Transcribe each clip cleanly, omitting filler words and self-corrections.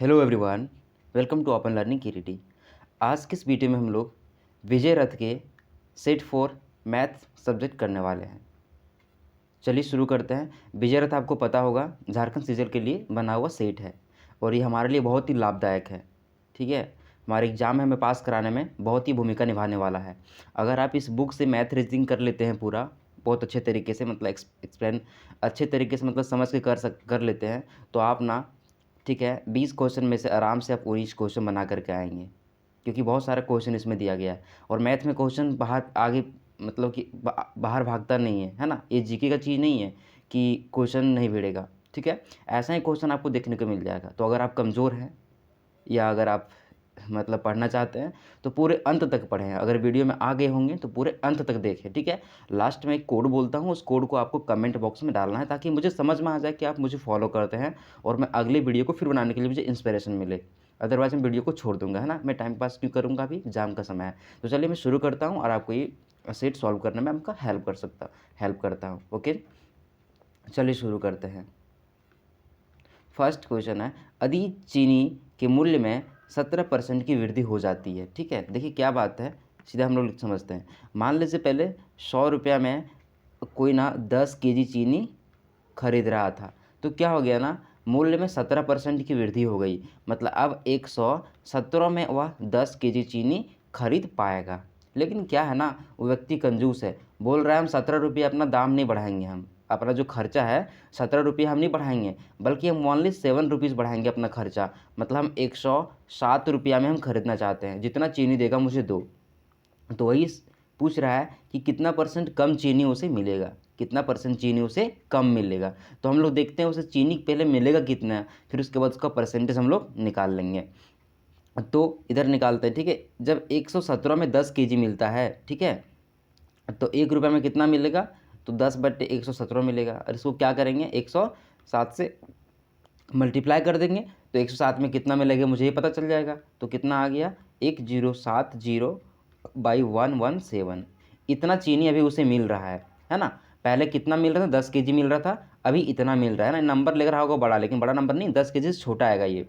Hello everyone, welcome to open learning KTT. आज के इस वीडियो में हम लोग विजय रथ के सेट 4 मैथ सब्जेक्ट करने वाले हैं। चलिए शुरू करते हैं। विजय रथ आपको पता होगा झारखंड सीजल के लिए बना हुआ सेट है और ये हमारे लिए बहुत ही लाभदायक है। ठीक है, हमारे एग्ज़ाम में हमें पास कराने में बहुत ही भूमिका निभाने वाला है। अगर आप इस बुक से मैथ रीजनिंग कर लेते हैं पूरा बहुत अच्छे तरीके से, मतलब एक्सप्लेन अच्छे तरीके से, मतलब समझ के कर लेते हैं, तो आप ना, ठीक है, 20 क्वेश्चन में से आराम से आप 19 क्वेश्चन बना करके आएंगे, क्योंकि बहुत सारा क्वेश्चन इसमें दिया गया है। और मैथ में क्वेश्चन बाहर आगे, मतलब कि बाहर भागता नहीं है ना। ये जीके का चीज़ नहीं है कि क्वेश्चन नहीं भिड़ेगा। ठीक है, ऐसा ही क्वेश्चन आपको देखने को मिल जाएगा। तो अगर आप कमज़ोर हैं या अगर आप मतलब पढ़ना चाहते हैं तो पूरे अंत तक पढ़ें। अगर वीडियो में आ गए होंगे तो पूरे अंत तक देखें। ठीक है, लास्ट में एक कोड बोलता हूँ, उस कोड को आपको कमेंट बॉक्स में डालना है ताकि मुझे समझ में आ जाए कि आप मुझे फॉलो करते हैं और मैं अगले वीडियो को फिर बनाने के लिए मुझे इंस्पिरेशन मिले। अदरवाइज़ मैं वीडियो को छोड़ दूंगा, है ना। मैं टाइम पास क्यों करूँगा, अभी एग्जाम का समय है। तो चलिए मैं शुरू करता हूँ और आपको ये सेट सॉल्व करने में आपका हेल्प करता हूँ। ओके, चलिए शुरू करते हैं। फर्स्ट क्वेश्चन है, यदि चीनी के मूल्य में 17% की वृद्धि हो जाती है। ठीक है, देखिए क्या बात है, सीधा हम लोग समझते हैं। मान लीजिए पहले 100 रुपया में कोई ना 10 केजी चीनी खरीद रहा था, तो क्या हो गया ना, मूल्य में 17% की वृद्धि हो गई। मतलब अब 117 में वह 10 केजी चीनी खरीद पाएगा। लेकिन क्या है ना, वो व्यक्ति कंजूस है, बोल रहा है हम 17 रुपये अपना दाम नहीं बढ़ाएंगे, हम अपना जो खर्चा है 17 रुपये हम नहीं बढ़ाएंगे, बल्कि हम ओनली 7 रुपीज़ बढ़ाएंगे अपना खर्चा। मतलब हम 107 रुपया में हम खरीदना चाहते हैं, जितना चीनी देगा मुझे दो। तो वही पूछ रहा है कि कितना परसेंट कम चीनी उसे मिलेगा, कितना परसेंट चीनी उसे कम मिलेगा। तो हम लोग देखते हैं उसे चीनी पहले मिलेगा कितना, फिर उसके बाद उसका परसेंटेज हम लोग निकाल लेंगे। तो इधर निकालते हैं। ठीक है, जब 117 में 10 केजी मिलता है, ठीक है, तो 1 रुपये में कितना मिलेगा, तो 10/117 मिलेगा। और इसको क्या करेंगे, 107 से मल्टीप्लाई कर देंगे तो 107 में कितना मिलेगा मुझे ये पता चल जाएगा। तो कितना आ गया, 1070/117। इतना चीनी अभी उसे मिल रहा है ना। पहले कितना मिल रहा था, 10 केजी मिल रहा था, अभी इतना मिल रहा है ना। नंबर लग रहा होगा बड़ा, लेकिन बड़ा नंबर नहीं, 10 केजी से छोटा आएगा ये।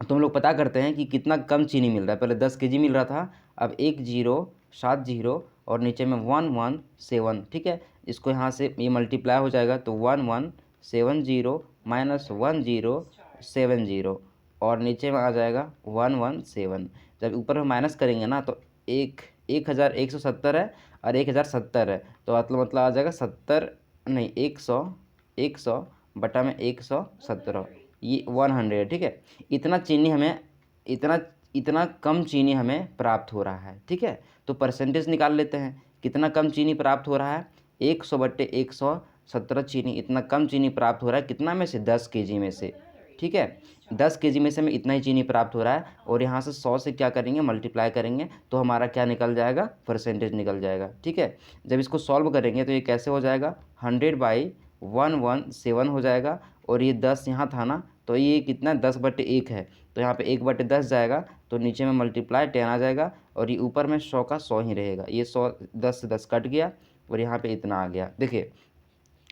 तो हम लोग पता करते हैं कि कितना कम चीनी मिल रहा है। पहले 10 केजी मिल रहा था, अब 1070 और नीचे में 117। ठीक है, इसको यहाँ से ये मल्टीप्लाई हो जाएगा तो 1170 माइनस 1070 और नीचे में आ जाएगा 117। जब ऊपर में माइनस करेंगे ना तो 1170 है और 1070 है, तो मतलब आ जाएगा 70, नहीं 100 बटा में 117, ये 100। ठीक है, इतना चीनी हमें, इतना इतना कम चीनी हमें प्राप्त हो रहा है। ठीक है, तो परसेंटेज निकाल लेते हैं, कितना कम चीनी प्राप्त हो रहा है, 100/117 चीनी, इतना कम चीनी प्राप्त हो रहा है कितना में से, 10 केजी में से। ठीक है, 10 केजी में से हमें इतना ही चीनी प्राप्त हो रहा है और यहाँ से 100 से क्या करेंगे, मल्टीप्लाई करेंगे तो हमारा क्या निकल जाएगा, परसेंटेज निकल जाएगा। ठीक है, जब इसको सॉल्व करेंगे तो ये कैसे हो जाएगा, 100/117 हो जाएगा। और ये 10 यहाँ था ना, तो ये कितना, 10/1 है, तो यहाँ पे 1/10 जाएगा, तो नीचे में मल्टीप्लाई 10 आ जाएगा और ये ऊपर में 100 का 100 ही रहेगा। ये 100, 10 से 10 कट गया और यहाँ पे इतना आ गया। देखिए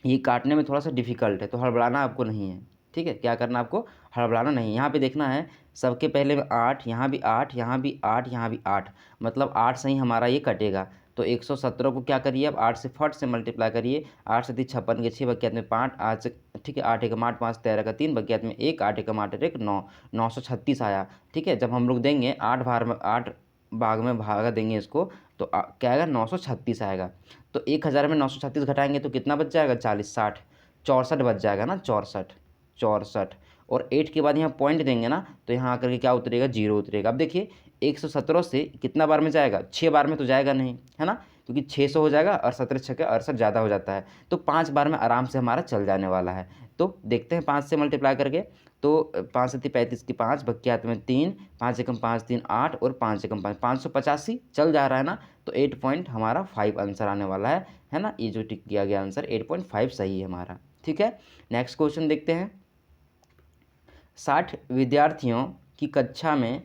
ये काटने में थोड़ा सा डिफिकल्ट है, तो हड़बड़ाना आपको नहीं है। ठीक है, क्या करना आपको, हड़बड़ाना नहीं। यहाँ पे देखना है, सबके पहले में 8, यहाँ भी 8, यहाँ भी 8, यहाँ भी 8, मतलब 8 से ही हमारा ये कटेगा। तो 117 को क्या करिए, अब 8 से फट से मल्टीप्लाई करिए। 8 से 56 के 6 बकियात में 5, 8 से, ठीक है, 8 एकम 8, 5 13 का 3 बकियात में 1, 8 एकम 8 1 9, 936 आया। ठीक है, जब हम लोग देंगे 8 भाग में भागा देंगे इसको, तो क्या आएगा, 936 आएगा। तो 1000 में 936 घटाएंगे तो कितना बच जाएगा, 40, 60, 64 बच जाएगा ना, 64। और 8 के बाद यहाँ पॉइंट देंगे ना, तो यहाँ आकर के क्या उतरेगा, 0 उतरेगा। अब देखिए 117 से कितना बार में जाएगा, 6 बार में तो जाएगा नहीं, है ना, क्योंकि 600 हो जाएगा और 17 छक्के 68 ज़्यादा हो जाता है, तो 5 बार में आराम से हमारा चल जाने वाला है। तो देखते हैं 5 से मल्टीप्लाई करके, तो 5 से 35 की 5 बकियात में 3, 5 एकम 5 3 8 और 5 एकम 5 585 चल जा रहा है ना। तो 8 पॉइंट हमारा 5 आंसर आने वाला है ना। ये जो टिक किया गया आंसर 8.5 सही है हमारा। ठीक है, नेक्स्ट क्वेश्चन देखते हैं। 60 विद्यार्थियों की कक्षा में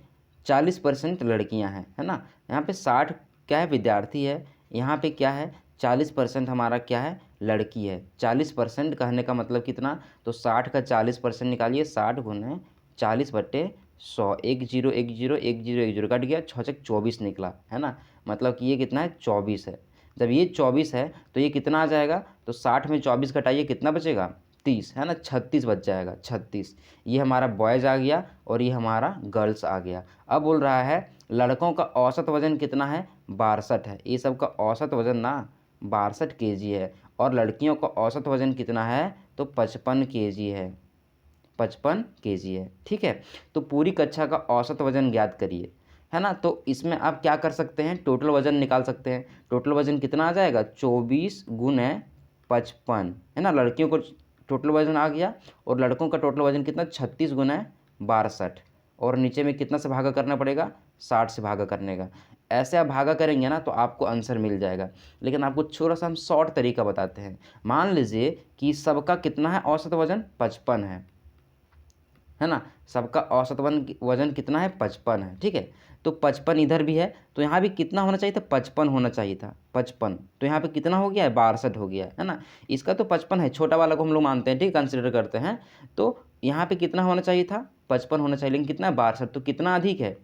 40% लड़कियां हैं, है ना। यहाँ पे 60 क्या है, विद्यार्थी है, यहाँ पे क्या है, 40% हमारा क्या है, लड़की है। 40% कहने का मतलब कितना, तो 60 का 40% निकालिए, 60 गुने 40/100, 1 0 1 0 1 0 1 0 कट गया, 6×6 = 24 निकला, है ना। मतलब कि ये कितना है, 24 है। जब ये 24 है तो ये कितना आ जाएगा, तो 60 में 24 घटाइए कितना बचेगा, 30, है ना, 36 बच जाएगा, 36। ये हमारा बॉयज़ आ गया और ये हमारा गर्ल्स आ गया। अब बोल रहा है लड़कों का औसत वज़न कितना है, 62 है। ये सब का औसत वज़न ना 62 केजी है, और लड़कियों का औसत वज़न कितना है, तो 55 केजी है, 55 केजी है, ठीक है। तो पूरी कक्षा का औसत वज़न ज्ञात करिए, है ना। तो इसमें आप क्या कर सकते हैं, टोटल वज़न निकाल सकते हैं। टोटल वज़न कितना आ जाएगा, 24 × 55, है ना। लड़कियों को टोटल वज़न आ गया और लड़कों का टोटल वज़न कितना, 36 × 62, और नीचे में कितना से भागा करना पड़ेगा, 60 से भागा करने का। ऐसे आप भागा करेंगे ना तो आपको आंसर मिल जाएगा। लेकिन आपको थोड़ा सा हम शॉर्ट तरीका बताते हैं। मान लीजिए कि सबका कितना है, औसत वज़न 55 है ना। सबका औसत वज़न कितना है, 55 है, ठीक है। तो 55 इधर भी है, तो यहाँ भी कितना होना चाहिए था, 55 होना चाहिए था, 55। तो यहाँ पे कितना हो गया है, 62 हो गया है ना। इसका तो 55 है, छोटा वाला को हम लोग मानते हैं, ठीक, कंसिडर करते हैं। तो यहाँ पे कितना होना चाहिए था, 55 होना चाहिए, लेकिन कितना है, 62। तो कितना अधिक है,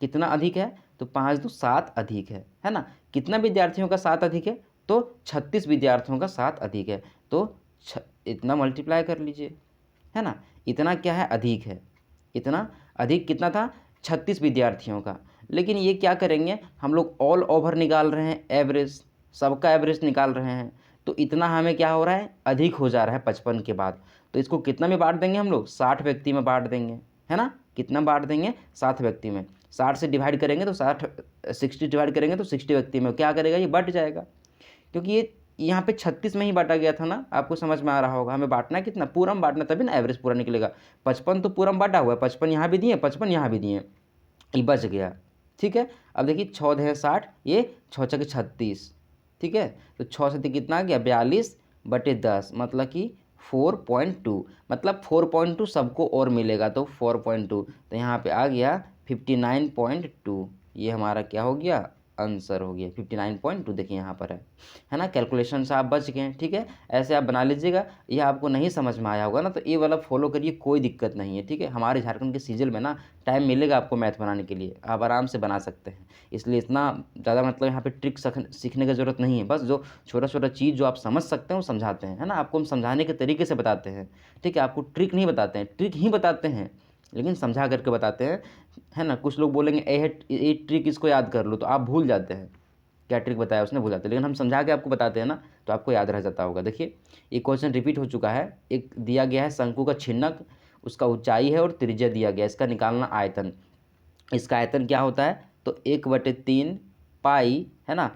कितना अधिक है, तो 5 2 7 अधिक है ना। कितना विद्यार्थियों का 7 अधिक है, तो 36 विद्यार्थियों का 7 अधिक है। तो इतना मल्टीप्लाई कर लीजिए, है ना। इतना क्या है, अधिक है। इतना अधिक कितना था, 36 विद्यार्थियों का। लेकिन ये क्या करेंगे, हम लोग ऑल ओवर निकाल रहे हैं, एवरेज, सबका एवरेज निकाल रहे हैं। तो इतना हमें क्या हो रहा है, अधिक हो जा रहा है 55 के बाद। तो इसको कितना में बांट देंगे हम लोग, 60 व्यक्ति में बांट देंगे, है ना। कितना बांट देंगे, 7 व्यक्ति में। 60 से डिवाइड करेंगे तो 60 डिवाइड करेंगे तो 60 व्यक्ति में क्या करेगा, ये बढ़ जाएगा। क्योंकि ये यहाँ पे 36 में ही बांटा गया था ना, आपको समझ में आ रहा होगा। हमें बांटना है कितना, पूरा में बांटना, तभी ना एवरेज पूरा निकलेगा। 55 तो पूरा में बांटा हुआ है, 55 यहाँ भी दिए, 55 यहाँ भी दिए, ये बच गया, ठीक है। अब देखिए 6 × 60, ये 6 × 36, ठीक है। तो 6 से कितना आ गया, 42/10, मतलब कि 4.2, मतलब 4.2 सबको और मिलेगा, तो 4.2, तो यहाँ पे आ गया 59.2। ये हमारा क्या हो गया, आंसर हो गया 59.2। देखिए यहाँ पर है ना। कैलकुलेशन से आप बच गए, ठीक है। ऐसे आप बना लीजिएगा। ये आपको नहीं समझ में आया होगा ना, तो ये वाला फॉलो करिए, कोई दिक्कत नहीं है, ठीक है। हमारे झारखंड के सीजल में ना टाइम मिलेगा आपको मैथ बनाने के लिए, आप आराम से बना सकते हैं। इसलिए इतना ज़्यादा मतलब यहाँ पे ट्रिक सीखने की ज़रूरत नहीं है। बस जो छोटा छोटा चीज़ जो आप समझ सकते हैं वो समझाते हैं, है ना। आपको हम समझाने के तरीके से बताते हैं, ठीक है। आपको ट्रिक नहीं बताते हैं, ट्रिक ही बताते हैं, लेकिन समझा करके बताते हैं, है ना। कुछ लोग बोलेंगे ये ट्रिक इसको याद कर लो, तो आप भूल जाते हैं क्या ट्रिक बताया उसने, भूल जाते हैं। लेकिन हम समझा के आपको बताते हैं ना, तो आपको याद रह जाता होगा। देखिए ये क्वेश्चन रिपीट हो चुका है। एक दिया गया है शंकु का छिन्नक, उसका ऊंचाई है और त्रिज्या दिया गया है, इसका निकालना आयतन। इसका आयतन क्या होता है, तो 1/3 पाई, है ना,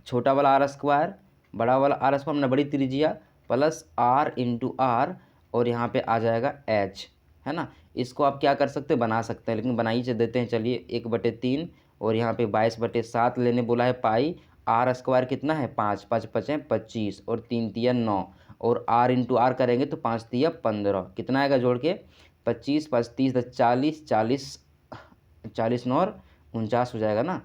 छोटा वाला आर स्क्वायर, बड़ा वाला आर स्क्वायर, हमने बड़ी त्रिज्या, प्लस आर इंटू आर, और यहाँ पे आ जाएगा एच, है ना। इसको आप क्या कर सकते हैं, बना सकते हैं, लेकिन बनाई देते हैं। चलिए 1/3 और यहाँ पे 22/7 लेने बोला है पाई। आर स्क्वायर कितना है, 5, 5 5 25, और 3 3 9, और आर इंटू आर करेंगे तो 5 3 15, कितना आएगा जोड़ के, 25 5 30 40, 40 40 9 और 49 हो जाएगा ना।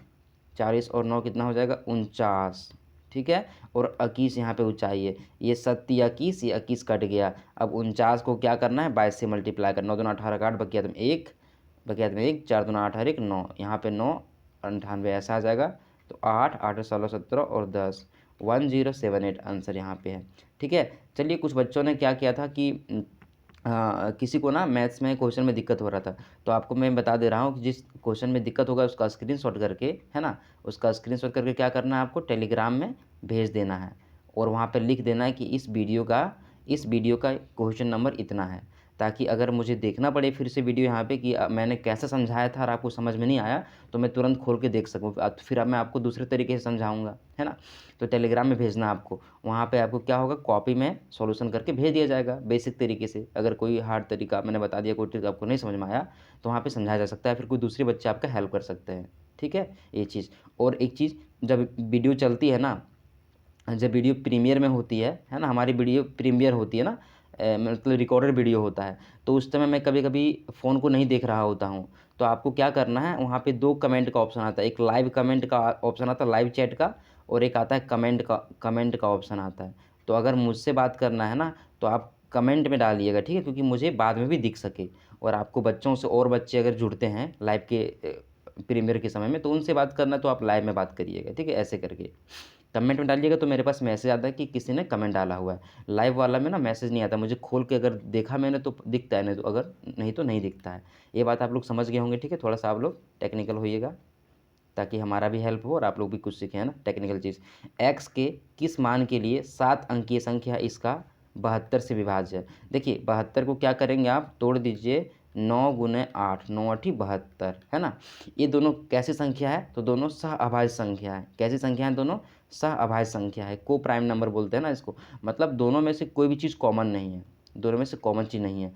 40 और 9 कितना हो जाएगा, 49, ठीक है। और 21 यहाँ पे ऊंचाई है, ये 7 21, ये 21 कट गया। अब 49 को क्या करना है, 22 से मल्टीप्लाई करना, 9 दूना 18 का 8, बकिया में 1, 4 दूना 8 1 9, यहाँ पे 9 98 ऐसा आ जाएगा। तो 8 8 16 17 और 10, 1078 आंसर यहाँ पे है, ठीक है। चलिए कुछ बच्चों ने क्या किया था कि किसी को ना मैथ्स में क्वेश्चन में दिक्कत हो रहा था, तो आपको मैं बता दे रहा हूँ कि जिस क्वेश्चन में दिक्कत होगा उसका स्क्रीनशॉट करके, है ना, उसका स्क्रीनशॉट करके क्या करना है, आपको टेलीग्राम में भेज देना है, और वहाँ पे लिख देना है कि इस वीडियो का क्वेश्चन नंबर इतना है, ताकि अगर मुझे देखना पड़े फिर से वीडियो यहाँ पे कि मैंने कैसे समझाया था और आपको समझ में नहीं आया, तो मैं तुरंत खोल के देख सकूँ, फिर अब मैं आपको दूसरे तरीके से समझाऊँगा, है ना। तो टेलीग्राम में भेजना आपको, वहाँ पे आपको क्या होगा, कॉपी में सॉल्यूशन करके भेज दिया जाएगा बेसिक तरीके से। अगर कोई हार्ड तरीका मैंने बता दिया, कोई ट्रिक आपको नहीं समझ में आया, तो वहाँ पे समझाया जा सकता है, फिर कोई दूसरे बच्चे आपका हेल्प कर सकते हैं, ठीक है, ये चीज़। और एक चीज़, जब वीडियो चलती है ना, जब वीडियो प्रीमियर में होती है ना, हमारी वीडियो प्रीमियर होती है ना, मतलब रिकॉर्डेड वीडियो होता है, तो उस समय मैं कभी कभी फ़ोन को नहीं देख रहा होता हूँ, तो आपको क्या करना है, वहाँ पे 2 कमेंट का ऑप्शन आता है, एक लाइव कमेंट का ऑप्शन आता है, लाइव चैट का, और एक आता है कमेंट का ऑप्शन आता है। तो अगर मुझसे बात करना है ना, तो आप कमेंट में डालिएगा, ठीक है, क्योंकि मुझे बाद में भी दिख सके। और आपको बच्चों से और बच्चे अगर जुड़ते हैं लाइव के प्रीमियर के समय में, तो उनसे बात करना तो आप लाइव में बात करिएगा, ठीक है। ऐसे करके कमेंट में डालिएगा तो मेरे पास मैसेज आता है कि किसी ने कमेंट डाला हुआ है। लाइव वाला में ना मैसेज नहीं आता, मुझे खोल के अगर देखा मैंने तो दिखता है, नहीं तो अगर नहीं तो नहीं दिखता है। ये बात आप लोग समझ गए होंगे, ठीक है। थोड़ा सा आप लोग टेक्निकल होइएगा ताकि हमारा भी हेल्प हो और आप लोग भी कुछ सीखें, है ना, टेक्निकल चीज़। एक्स के किस मान के लिए 7 अंकीय संख्या इसका 72 से विभाज्य है। देखिए 72 को क्या करेंगे आप, तोड़ दीजिए, 9 गुने 8, 9 8 72, है ना। ये दोनों कैसी संख्या है, तो दोनों सह अभाज्य संख्या है। कैसी संख्या है दोनों, सह अभाज्य संख्या है। को प्राइम नंबर बोलते हैं ना इसको, मतलब दोनों में से कोई भी चीज़ कॉमन नहीं है, दोनों में से कॉमन चीज़ नहीं है।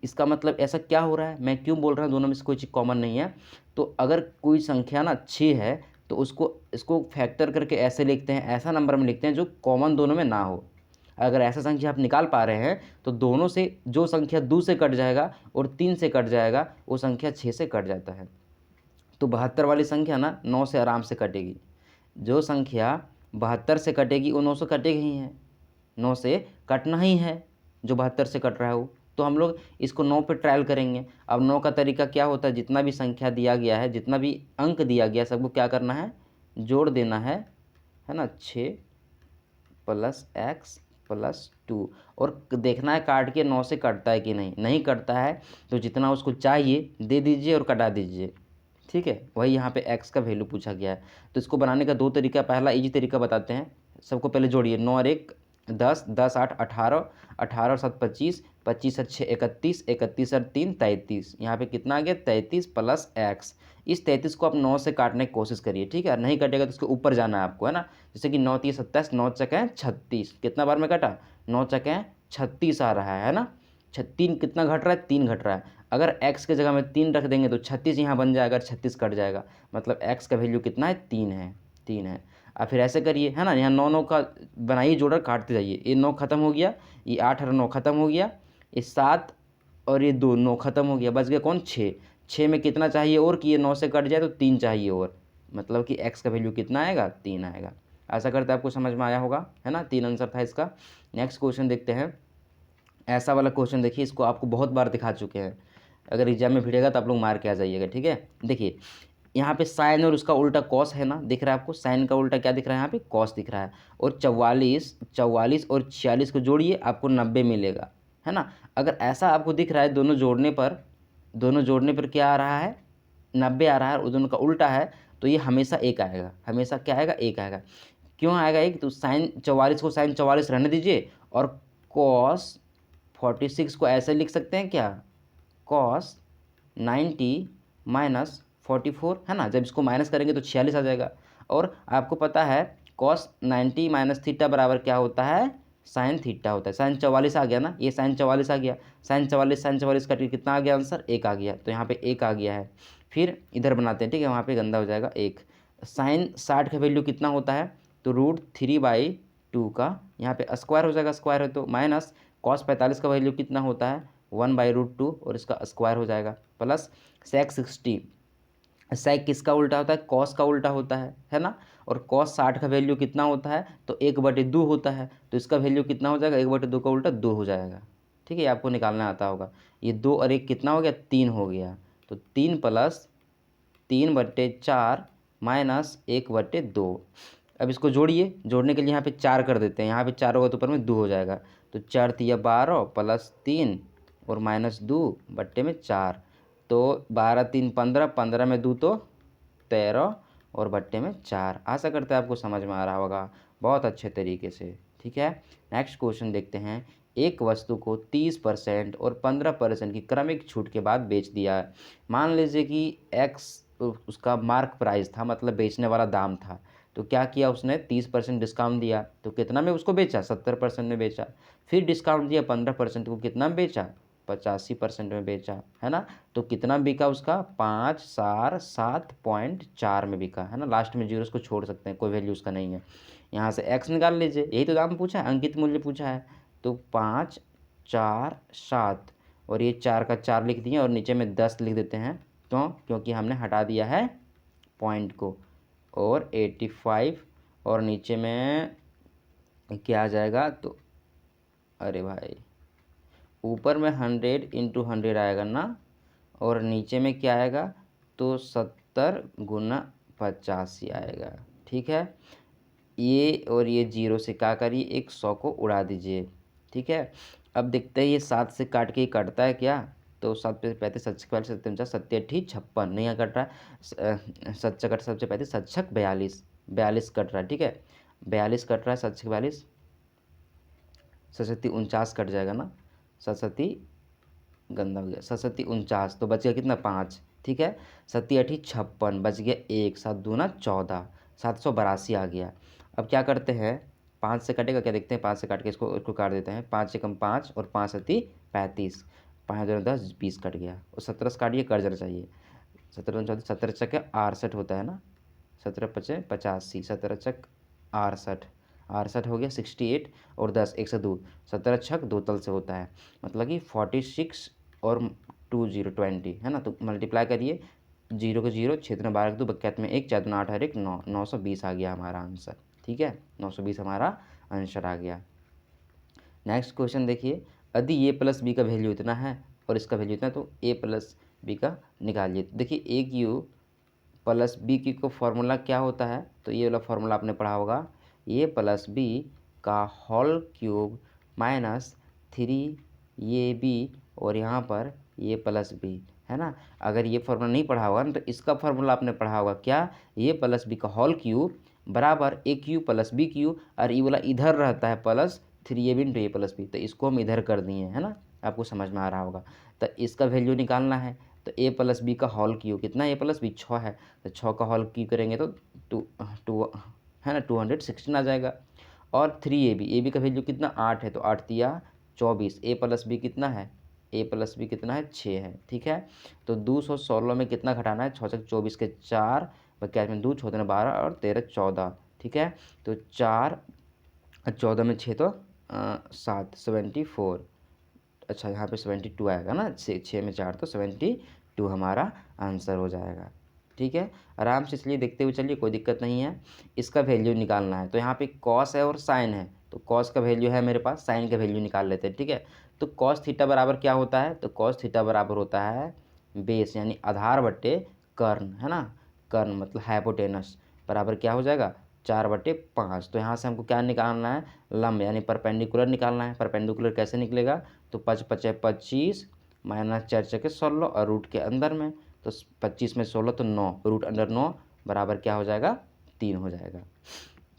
इसका मतलब ऐसा क्या हो रहा है, मैं क्यों बोल रहा हूँ दोनों में से कोई चीज़ कॉमन नहीं है, तो अगर कोई संख्या ना 6 है तो इसको फैक्टर करके ऐसे लिखते हैं, ऐसा नंबर में लिखते हैं जो कॉमन दोनों में ना हो। अगर ऐसा संख्या आप निकाल पा रहे हैं तो दोनों से जो संख्या 2 से कट जाएगा और 3 से कट जाएगा वो संख्या 6 से कट जाता है। तो 72 वाली संख्या ना 9 से आराम से कटेगी। जो संख्या 72 से कटेगी वो 9 से कटेगी ही है, 9 से कटना ही है जो 72 से कट रहा है वो। तो हम लोग इसको 9 पे ट्रायल करेंगे। अब 9 का तरीका क्या होता है, जितना भी संख्या दिया गया है, जितना भी अंक दिया गया है, सबको क्या करना है, जोड़ देना है ना। 6 प्लस एक्स प्लस 2, और देखना है काट के 9 से कटता है कि नहीं। नहीं कटता है तो जितना उसको चाहिए दे दीजिए और कटा दीजिए, ठीक है। वही यहाँ पे x का वैल्यू पूछा गया है। तो इसको बनाने का 2 तरीका, पहला इजी तरीका बताते हैं। सबको पहले जोड़िए, 9 और 1 10, 10 8 18, 18 और 7 25, 25 और 6 31, 31 और 3 33। यहाँ पे कितना आ गया, 33 प्लस एक्स। इस 33 को आप 9 से काटने की कोशिश करिए, ठीक है। नहीं कटेगा तो उसके ऊपर जाना है आपको, है ना। जैसे कि 9 3 27, 9 चकें 36, कितना बार में कटा, 9 चकें 36 आ रहा है ना। 3 कितना घट रहा है, 3 घट रहा है। अगर x के जगह में 3 रख देंगे तो 36 यहाँ बन जाएगा, 36 कट जाएगा, मतलब x का वैल्यू कितना है, 3 है, 3 है। अब फिर ऐसे करिए, है ना, यहाँ 9 9 का बनाइए जोड़र, काटते जाइए। ये 9 खत्म हो गया, ये 8 और 9 खत्म हो गया, ये 7 और ये 2, 9 खत्म हो गया, बच गया कौन, 6। 6 में कितना चाहिए और कि ये 9 से कट जाए तो 3 चाहिए और, मतलब कि x का वैल्यू कितना आएगा, 3 आएगा। ऐसा करते आपको समझ में आया होगा, है ना। 3 आंसर था इसका। नेक्स्ट क्वेश्चन देखते हैं। ऐसा वाला क्वेश्चन देखिए, इसको आपको बहुत बार दिखा चुके हैं, अगर एग्जाम में भिड़ेगा तो आप लोग मार के आ जाइएगा, ठीक है। देखिए यहाँ पे साइन और उसका उल्टा कॉस है ना, दिख रहा है आपको, साइन का उल्टा क्या दिख रहा है, यहाँ पे कॉस दिख रहा है। और 44 और 46 को जोड़िए, आपको 90 मिलेगा, है ना। अगर ऐसा आपको दिख रहा है दोनों जोड़ने पर क्या आ रहा है, 90 आ रहा है, और दोनों का उल्टा है, तो ये हमेशा एक आएगा, हमेशा क्या आएगा, एक आएगा। क्यों आएगा एक, तो साइन 44 को साइन 44 रहने दीजिए, और कॉस 46 को ऐसे लिख सकते हैं क्या, कॉस 90 माइनस 44, है ना। जब इसको माइनस करेंगे तो 46 आ जाएगा। और आपको पता है कॉस 90 माइनस थीटा बराबर क्या होता है, साइन थीटा होता है। साइन 44 आ गया ना, ये साइन 44 आ गया, साइन 44 कट के कितना आ गया आंसर, 1 आ गया, तो यहाँ पे 1 आ गया है। फिर इधर बनाते हैं, ठीक है, वहाँ पे गंदा हो जाएगा 1। साइन 60 का वैल्यू कितना होता है, तो √3/2 का यहाँ पे स्क्वायर हो जाएगा, स्क्वायर है तो माइनस कॉस 45 का वैल्यू कितना होता है, 1/√2 और इसका स्क्वायर हो जाएगा, प्लस सेक 60। सेक किसका उल्टा होता है, कॉस का उल्टा होता है ना। और कॉस 60 का वैल्यू कितना होता है, तो 1/2 होता है, तो इसका वैल्यू कितना हो जाएगा, 1/2 का उल्टा 2 हो जाएगा, ठीक है। आपको निकालना आता होगा। ये 2 और 1 कितना हो गया, 3 हो गया, तो 3 प्लस 3/4 माइनस 1/2। अब इसको जोड़िए, जोड़ने के लिए यहाँ पे 4 कर देते हैं, यहाँ पे 4 होगा तो ऊपर में 2 हो जाएगा, तो 4 तिया 12 प्लस 3 और माइनस 2/4, तो 12 3 15, 15 में 2 तो 13 और बट्टे में 4। आशा करते हैं आपको समझ में आ रहा होगा बहुत अच्छे तरीके से, ठीक है। नेक्स्ट क्वेश्चन देखते हैं। एक वस्तु को 30% और 15% की क्रमिक छूट के बाद बेच दिया है। मान लीजिए कि एक्स उसका मार्क प्राइस था, मतलब बेचने वाला दाम था, तो क्या किया उसने, 30% डिस्काउंट दिया, तो कितना में उसको बेचा, 70% में बेचा। फिर डिस्काउंट दिया 15% को, कितना में बेचा, 85% में बेचा, है ना। तो कितना बिका उसका, 547.4 में बिका, है ना। लास्ट में जीरो उसको छोड़ सकते हैं, कोई वैल्यू उसका नहीं है। यहाँ से एक्स निकाल लीजिए, यही तो दाम पूछा है, अंकित मूल्य पूछा है। तो 5 4 7 और ये 4 का 4 लिख दिए और नीचे में 10 लिख देते हैं, क्यों, क्योंकि हमने हटा दिया है पॉइंट को। और 85 और नीचे में क्या आ जाएगा, तो अरे भाई ऊपर में 100 × 100 आएगा ना, और नीचे में क्या आएगा, तो 70 गुना 85 आएगा। ठीक है, ये और ये 0 से क्या करिए, एक 100 को उड़ा दीजिए। ठीक है, अब देखते हैं ये 7 से काट के कटता है क्या, तो 7 पे 35 सच्चक 42 सत्ते 49 सत्ते अट्ठी 56 नहीं कट रहा है। सच्चक कट सबसे 35 सच्चक 42 42 कट रहा है। ठीक है, 42 कट रहा है, सच्चक 42 सतसती 49 कट जाएगा ना, सतसती गंदा हो गया, सतसती 49 तो बच गया कितना 5। ठीक है, सत्ती अठी 56 बच गया 1, 7 दूना 14, 782 आ गया। अब क्या करते हैं, 5 से कटेगा क्या देखते हैं, 5 से काट के इसको काट देते हैं। 5 से कम 5 और 5 सत्ती 35, 5 दूना 10 20 कट गया, और 17 से काटिए कर जाना चाहिए। 17 चौदह 17 चक 68 होता है ना, 17 पचे 85, 17 चक 68 68 हो गया 68 और 10 1 से 2 17 छक 2 तल से होता है, मतलब कि 46 और 20 20 है ना। तो मल्टीप्लाई करिए, 0 के 0 क्षेत्र में 12 2 बक्यात में 1 4 दूना 8 और 1 9 920 आ गया हमारा आंसर। ठीक है, 920 हमारा आंसर आ गया। नेक्स्ट क्वेश्चन देखिए, यदि ए प्लस बी का वैल्यू इतना है और इसका वैल्यू इतना है, तो ए प्लस बी का निकालिए। देखिए ए क्यू प्लस बी क्यू का फॉर्मूला क्या होता है, तो ये वाला फॉर्मूला आपने पढ़ा होगा, ए प्लस बी का होल क्यूब माइनस 3ab और यहाँ पर ए प्लस बी, है ना। अगर ये फार्मूला नहीं पढ़ा होगा ना, तो इसका फार्मूला आपने पढ़ा होगा क्या, ए प्लस बी का होल क्यूब बराबर ए क्यू प्लस बी क्यू, और ये वाला इधर रहता है प्लस 3ab इंटू ए प्लस बी, तो इसको हम इधर कर दिए, है ना। आपको समझ में आ रहा होगा। तो इसका वैल्यू निकालना है, तो ए प्लस बी का होल क्यूब कितना, ए प्लस बी 6 है, तो 6 का होल क्यूब करेंगे तो टू है ना 216 आ जाएगा। और 3ab का वैल्यू कितना 8 है, तो 8 तिया 24, ए प्लस बी कितना है, ए प्लस बी कितना है 6 है। ठीक है, तो 216 में कितना घटाना है, 6 24 के 4 बक्यास में 2 14 12 और 13 14। ठीक है, तो 4 14 में 6 तो 7 74, अच्छा यहाँ पे 72 आएगा ना, 6 में 4 तो 72 हमारा आंसर हो जाएगा। ठीक है, आराम से इसलिए देखते हुए चलिए, कोई दिक्कत नहीं है। इसका वैल्यू निकालना है, तो यहाँ पे कॉस है और साइन है, तो कॉस का वैल्यू है मेरे पास, साइन का वैल्यू निकाल लेते हैं। ठीक है, तो कॉस थीटा बराबर क्या होता है, तो कॉस थीटा बराबर होता है बेस यानी आधार बट्टे कर्ण, है ना, कर्ण मतलब हाइपोटेनस, बराबर क्या हो जाएगा 4/5। तो यहाँ से हमको क्या निकालना है, लंब यानी परपेंडिकुलर निकालना है। परपेंडिकुलर कैसे निकलेगा, तो 5 5 25 माइनस 4 चके 16 और रूट के अंदर में, तो 25 में 16 तो 9, रूट अंडर 9 बराबर क्या हो जाएगा 3 हो जाएगा।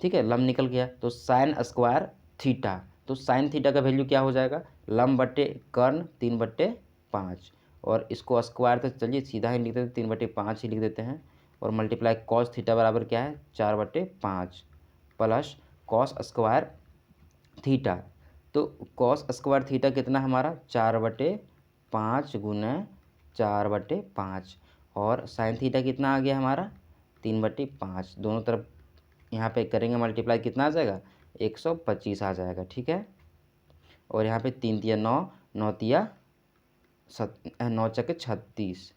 ठीक है, लंब निकल गया, तो साइन स्क्वायर थीटा, तो साइन थीटा का वैल्यू क्या हो जाएगा, लंब बट्टे कर्ण 3/5, और इसको स्क्वायर तो चलिए सीधा ही लिख देते 3/5 ही लिख देते हैं, और मल्टीप्लाई कॉस थीटा बराबर क्या है 4/5 प्लस कॉस स्क्वायर थीटा, तो कॉस स्क्वायर थीटा कितना हमारा 4/5 गुना 4/5, और साइन थीटा कितना आ गया हमारा 3/5, दोनों तरफ यहाँ पे करेंगे मल्टीप्लाई कितना आ जाएगा 125 आ जाएगा। ठीक है, और यहाँ पे 3 तिया 9 9 तिया 9 चके 36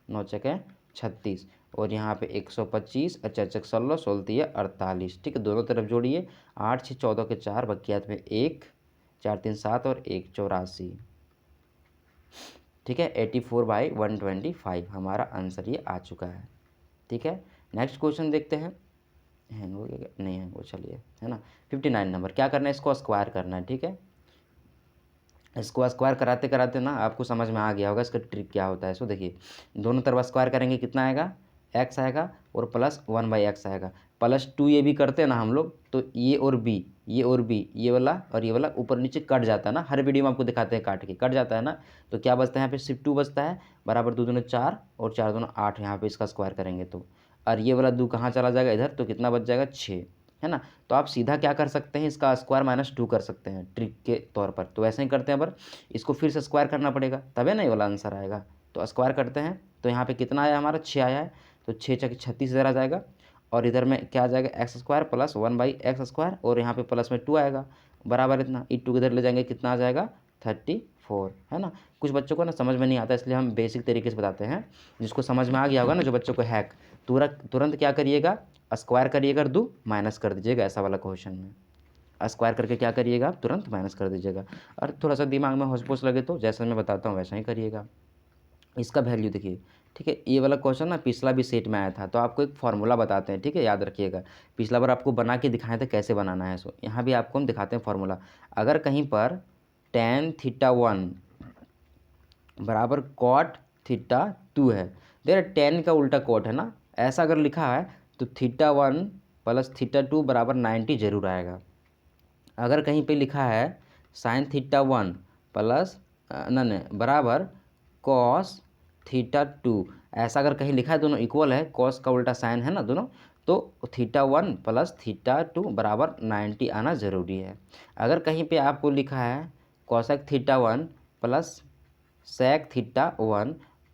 9 चके 36, और यहाँ पे 125 और 4 चक 16 16 तिया 48। ठीक है, दोनों तरफ जोड़िए, 8 6 14 के 4 बकियात में 1 4 3 7 और 1 84। ठीक है, 84/125 हमारा आंसर ये आ चुका है। ठीक है, नेक्स्ट क्वेश्चन देखते हैं, हैंग हो गया नहीं हैंग हो, चलिए, है ना। 59 नंबर, क्या करना है, इसको स्क्वायर करना है। ठीक है, इसको स्क्वायर कराते कराते ना आपको समझ में आ गया होगा इसका ट्रिक क्या होता है। सो देखिए, दोनों तरफ स्क्वायर करेंगे कितना आएगा, एक्स आएगा और प्लस 1/x आएगा, प्लस 2 ये भी करते हैं ना हम लोग, तो ये और बी ये और बी ये वाला और ये वाला ऊपर नीचे कट जाता है ना, हर वीडियो में आपको दिखाते हैं काट के कट जाता है ना, तो क्या बचता है यहाँ पे सिर्फ 2 बचता है, बराबर 2 दूनी 4 और 4 दूनी 8, यहाँ पे इसका स्क्वायर करेंगे तो, और ये वाला 2 कहाँ चला जाएगा इधर, तो कितना बच जाएगा 6, है ना। तो आप सीधा क्या कर सकते हैं, इसका स्क्वायर -2 कर सकते हैं ट्रिक के तौर पर, तो ऐसे ही करते हैं, पर इसको फिर से स्क्वायर करना पड़ेगा तभी ना ये वाला आंसर आएगा। तो स्क्वायर करते हैं, तो यहाँ पे कितना आया हमारा 6 आया है, तो 6 चक 36 इधर आ जाएगा, और इधर में क्या आ जाएगा x square plus 1/x square, और यहाँ पे प्लस में 2 आएगा, बराबर इतना, ई 2 इधर ले जाएंगे कितना आ जाएगा 34, है ना। कुछ बच्चों को ना समझ में नहीं आता, इसलिए हम बेसिक तरीके से बताते हैं, जिसको समझ में आ गया होगा ना, जो बच्चों को हैक, तुरंत क्या करिएगा, स्क्वायर करिएगा, दो माइनस कर दीजिएगा, ऐसा वाला क्वेश्चन में स्क्वायर करके क्या करिएगा, तुरंत माइनस कर दीजिएगा, और थोड़ा सा दिमाग में होश पोश लगे तो जैसा मैं बताता हूँ वैसा ही करिएगा। इसका वैल्यू देखिए, ठीक है। ये वाला क्वेश्चन ना पिछला भी सेट में आया था, तो आपको एक फार्मूला बताते हैं, ठीक है, याद रखिएगा। पिछला बार आपको बना के दिखाए थे कैसे बनाना है, सो यहाँ भी आपको हम दिखाते हैं फार्मूला। अगर कहीं पर tan θ1 बराबर cot θ2 है, देखिए tan का उल्टा cot है ना, ऐसा अगर लिखा है तो θ1 प्लस θ2 बराबर 90 जरूर आएगा। अगर कहीं पे लिखा है sin θ1 प्लस न बराबर cos θ2, ऐसा अगर कहीं लिखा है, दोनों इक्वल है, cos का उल्टा साइन है ना दोनों, तो θ1 प्लस θ2 बराबर 90 आना ज़रूरी है। अगर कहीं पे आपको लिखा है cosec θ1 प्लस sec θ1,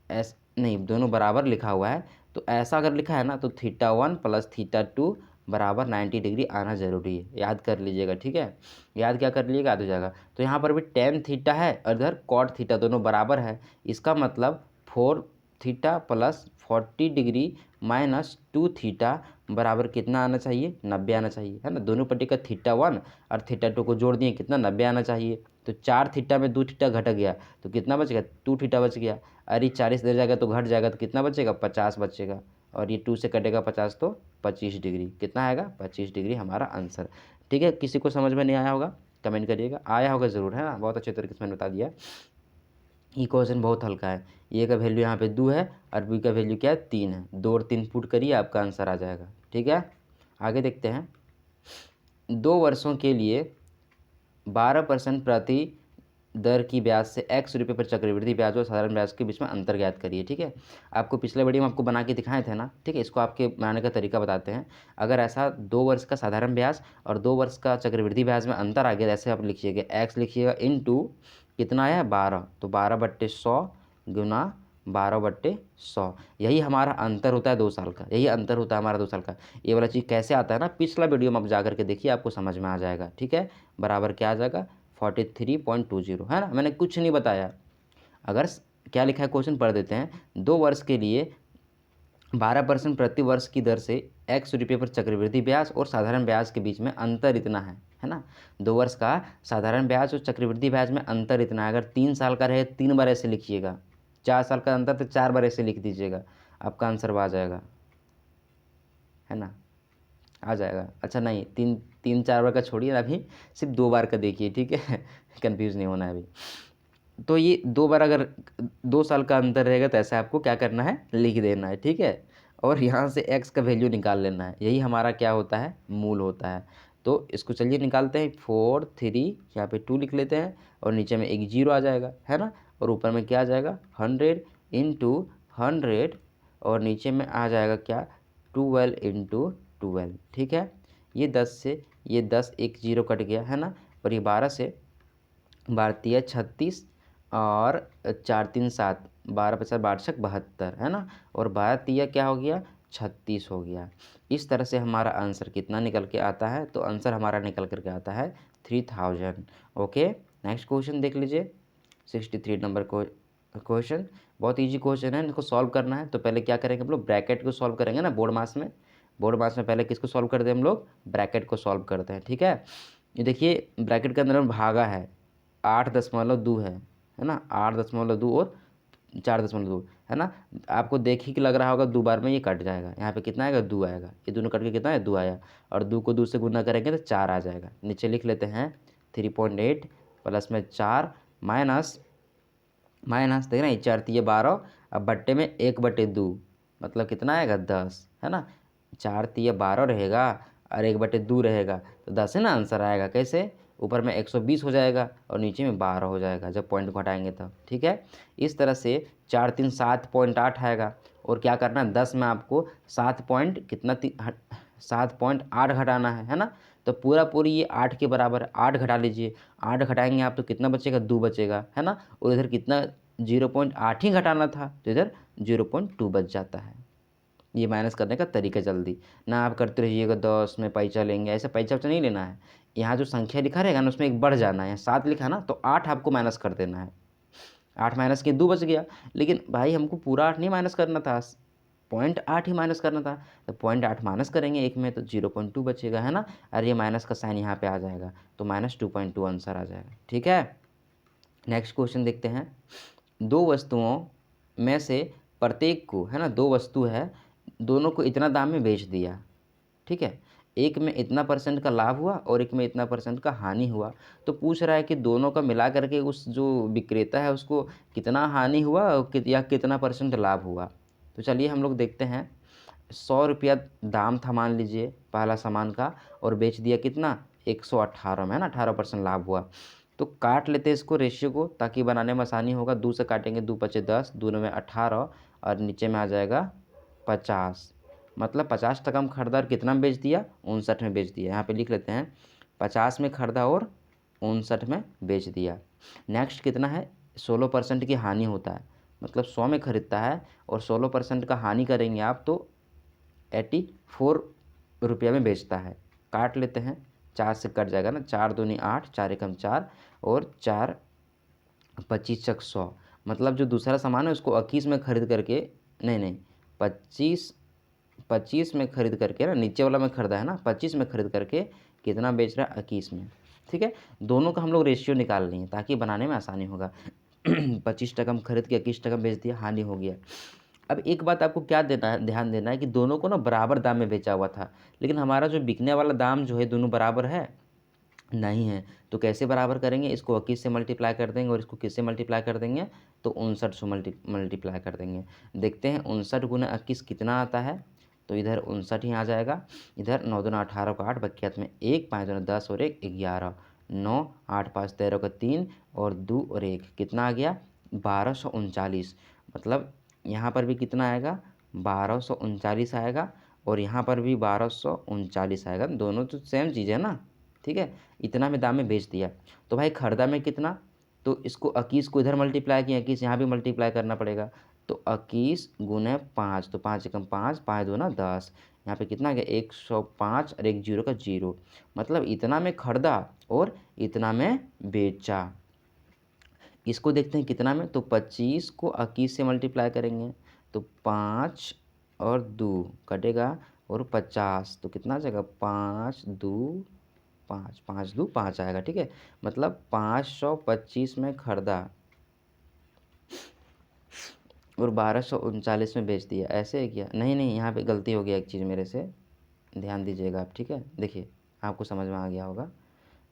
ऐस नहीं, दोनों बराबर लिखा हुआ है, तो ऐसा अगर लिखा है ना तो θ1 प्लस θ2 बराबर 90 डिग्री आना ज़रूरी है, याद कर लीजिएगा, ठीक है। याद क्या कर लीजिएगा, याद हो जाएगा। तो यहाँ पर भी tan थीटा है और इधर cot थीटा, दोनों बराबर है। इसका मतलब 4 theta plus 40 degree minus 2 theta बराबर कितना आना चाहिए, 90 आना चाहिए, है ना। दोनों पट्टी का θ1 और θ2 को जोड़ दिए, कितना 90 आना चाहिए। तो 4 थीटा में 2 थीटा घट गया तो कितना बच गया, 2 थीटा बच गया। अरे 40 दे जाएगा तो घट जाएगा, तो कितना बचेगा, 50 बचेगा। और ये 2 से कटेगा 50 तो 25 डिग्री, कितना आएगा, 25 डिग्री हमारा आंसर। ठीक है, किसी को समझ में नहीं आया होगा कमेंट करिएगा, आया होगा ज़रूर, है ना। बहुत अच्छे तरीके से मैंने बता दिया। ये क्वेश्चन बहुत हल्का है। ए का वैल्यू यहाँ पे 2 है और बी का वैल्यू क्या है, 3 है। 2 और 3 पुट करिए, आपका आंसर आ जाएगा। ठीक है, आगे देखते हैं। 2 वर्षों के लिए 12% प्रति दर की ब्याज से x रुपये पर चक्रवृद्धि ब्याज और साधारण ब्याज के बीच में अंतर ज्ञात करिए। ठीक है, आपको पिछले वीडियो में आपको बना के दिखाए थे ना, ठीक है। इसको आपके बनाने का तरीका बताते हैं। अगर ऐसा 2 वर्ष का साधारण ब्याज और 2 वर्ष का चक्रवृद्धि ब्याज में अंतर आ गया, जैसे आप लिखिएगा x लिखिएगा इनटू कितना आया 12, तो 12/100 गुना 12/100, यही हमारा अंतर होता है 2 साल का, यही अंतर होता है हमारा 2 साल का। ये वाला चीज़ कैसे आता है ना, पिछला वीडियो में आप जा करके देखिए, आपको समझ में आ जाएगा। ठीक है, बराबर क्या आ जाएगा, 43.20, है ना। मैंने कुछ नहीं बताया। अगर क्या लिखा है क्वेश्चन पढ़ देते हैं। 2 वर्ष के लिए 12% प्रति वर्ष की दर से x रुपये पर चक्रवृद्धि ब्याज और साधारण ब्याज के बीच में अंतर इतना है ना। 2 वर्ष का साधारण ब्याज और चक्रवृद्धि ब्याज में अंतर इतना है। अगर 3 साल का रहे 3 बार ऐसे लिखिएगा, 4 साल का अंतर तो 4 बार ऐसे लिख दीजिएगा, आपका आंसर आ जाएगा, है ना, आ जाएगा। अच्छा नहीं, 3-4 बार का छोड़िए, अभी सिर्फ 2 बार का देखिए, ठीक है। कंफ्यूज नहीं होना है अभी। तो ये 2 बार अगर 2 साल का अंतर रहेगा तो ऐसा आपको क्या करना है, लिख देना है, ठीक है। और यहाँ से x का वैल्यू निकाल लेना है, यही हमारा क्या होता है, मूल होता है। तो इसको चलिए निकालते हैं। 4 3 यहाँ पे 2 लिख लेते हैं और नीचे में एक 0 आ जाएगा, है ना। और ऊपर में क्या आ जाएगा, 100 इंटू 100 और नीचे में आ जाएगा क्या, 12 इंटू 12। ठीक है, ये 10 से ये 10 एक 0 कट गया, है ना। और ये 12 से 12 36 और 4 3 7, 12×5 = 72, है ना। और 12 क्या हो गया, 36 हो गया। इस तरह से हमारा आंसर कितना निकल के आता है, तो आंसर हमारा निकल करके आता है 3000। ओके, नेक्स्ट क्वेश्चन देख लीजिए। 63 नंबर को क्वेश्चन बहुत इजी क्वेश्चन है, इसको सॉल्व करना है। तो पहले क्या करेंगे हम लोग, ब्रैकेट को सॉल्व करेंगे ना, बोर्ड मास में। बोर्ड मास में पहले किसको सॉल्व करते हैं हम लोग, ब्रैकेट को सॉल्व करते हैं। ठीक है, ये देखिए ब्रैकेट के अंदर में भागा है 8.2 है ना, 8.2 और 4.2, है ना। आपको देख ही के लग रहा होगा 2 बार में ये कट जाएगा, यहाँ पे कितना आएगा, 2 आएगा। ये दोनों कट के कितना है, 2 आया। और 2 को 2 से गुना करेंगे तो 4 आ जाएगा। नीचे लिख लेते हैं 3.8 प्लस में 4 माइनस माइनस, देखना ये 4 3 12, अब बट्टे में 1/2, मतलब कितना आएगा, 10, है ना। 4 3 12 रहेगा और 1/2 रहेगा, तो 10 है ना आंसर आएगा। कैसे, ऊपर में 120 हो जाएगा और नीचे में 12 हो जाएगा जब पॉइंट को हटाएंगे तब। ठीक है, इस तरह से 4 3 7.8 आएगा। और क्या करना है, 10 में आपको 7 पॉइंट कितना 7.8 घटाना है ना। तो पूरा पूरी ये 8 के बराबर 8 घटा लीजिए, 8 घटाएंगे आप तो कितना बचेगा, 2 बचेगा, है ना। और इधर कितना 0.8 ही घटाना था, तो इधर 0.2 बच जाता है। ये माइनस करने का तरीका जल्दी ना आप करते रहिएगा, 10 में पैसा लेंगे, ऐसा पैसा वैसा नहीं लेना है। यहाँ जो संख्या लिखा रहेगा ना उसमें एक बढ़ जाना है, 7 लिखा ना तो 8 आपको माइनस कर देना है। 8 माइनस के 2 बच गया, लेकिन भाई हमको पूरा 8 नहीं माइनस करना था, 0.8 ही माइनस करना था। तो 0.8 माइनस करेंगे एक में तो 0.2 बचेगा, है ना। और ये माइनस का साइन यहाँ पे आ जाएगा तो -2.2 आंसर आ जाएगा। ठीक है, नेक्स्ट क्वेश्चन देखते हैं। 2 वस्तुओं में से प्रत्येक को, है ना, 2 वस्तु है, दोनों को इतना दाम में बेच दिया, ठीक है। एक में इतना परसेंट का लाभ हुआ और एक में इतना परसेंट का हानि हुआ। तो पूछ रहा है कि दोनों का मिला कर के उस जो विक्रेता है उसको कितना हानि हुआ और या कितना परसेंट लाभ हुआ। तो चलिए हम लोग देखते हैं। 100 रुपया दाम था मान लीजिए पहला सामान का, और बेच दिया कितना, 118 में, है ना, 18% लाभ हुआ। तो काट लेते हैं इसको रेशियो को, ताकि बनाने में आसानी होगा। 2 से काटेंगे, 2 पचे 10, 2 में 18 और नीचे में आ जाएगा 50। मतलब 50 टका में खरीदा और कितना में बेच दिया, 59 में बेच दिया। यहाँ पे लिख लेते हैं 50 में खरीदा और 59 में बेच दिया। नेक्स्ट कितना है, 16% की हानि होता है। मतलब 100 में खरीदता है और 16% का हानि करेंगे आप तो 84 रुपया में बेचता है। काट लेते हैं, 4 से कट जाएगा ना, 4 दूनी 8, 4 एकम 4 और 4 25 चक 100। मतलब जो दूसरा सामान है उसको 21 में खरीद करके, नहीं 25 में खरीद करके ना, नीचे वाला में खरीदा है ना, 25 में खरीद करके कितना बेच रहा है, 21 में, ठीक है। दोनों का हम लोग रेशियो निकाल लेंगे ताकि बनाने में आसानी होगा। 25 टका में खरीद के 21 टका में बेच दिया, हानि हो गया। अब एक बात आपको क्या देना है, ध्यान देना है कि दोनों को ना बराबर दाम में बेचा हुआ था, लेकिन हमारा जो बिकने वाला दाम जो है दोनों बराबर है नहीं है। तो कैसे बराबर करेंगे, इसको 21 से मल्टीप्लाई कर देंगे और इसको किससे मल्टीप्लाई कर देंगे, तो 59 से मल्टीप्लाई कर देंगे। देखते हैं 59 गुना 21 कितना आता है, तो इधर 59 ही आ जाएगा। इधर 9 दूना 18 का 8, बकियात में 1, 5 दूना 10 और 1 11, 9, 8 5 13 का 3 और 2 और 1 कितना आ गया, 1239। मतलब यहाँ पर भी कितना आएगा, 1239 आएगा और यहाँ पर भी 1239 आएगा। दोनों तो सेम चीज़ है ना, ठीक है। इतना में दाम में बेच दिया। तो भाई खरीदा में कितना, तो इसको 21 को इधर मल्टीप्लाई किया, 21 यहाँ भी मल्टीप्लाई करना पड़ेगा। तो 21 गुने 5, तो 5 एकम 5, 5 दूना 10, यहाँ पे कितना आ गया, 105 और एक जीरो का जीरो। मतलब इतना में खरीदा और इतना में बेचा। इसको देखते हैं कितना में, तो 25 को 21 से मल्टीप्लाई करेंगे तो 5 और 2 कटेगा और 50, तो कितना आ जाएगा, 5 2 5, 5 2 5 आएगा, ठीक है। मतलब 525 में खरीदा और 1239 में बेच दिया, ऐसे है क्या, नहीं यहाँ पे गलती हो गया एक चीज़ मेरे से, ध्यान दीजिएगा आप, ठीक है। देखिए आपको समझ में आ गया होगा।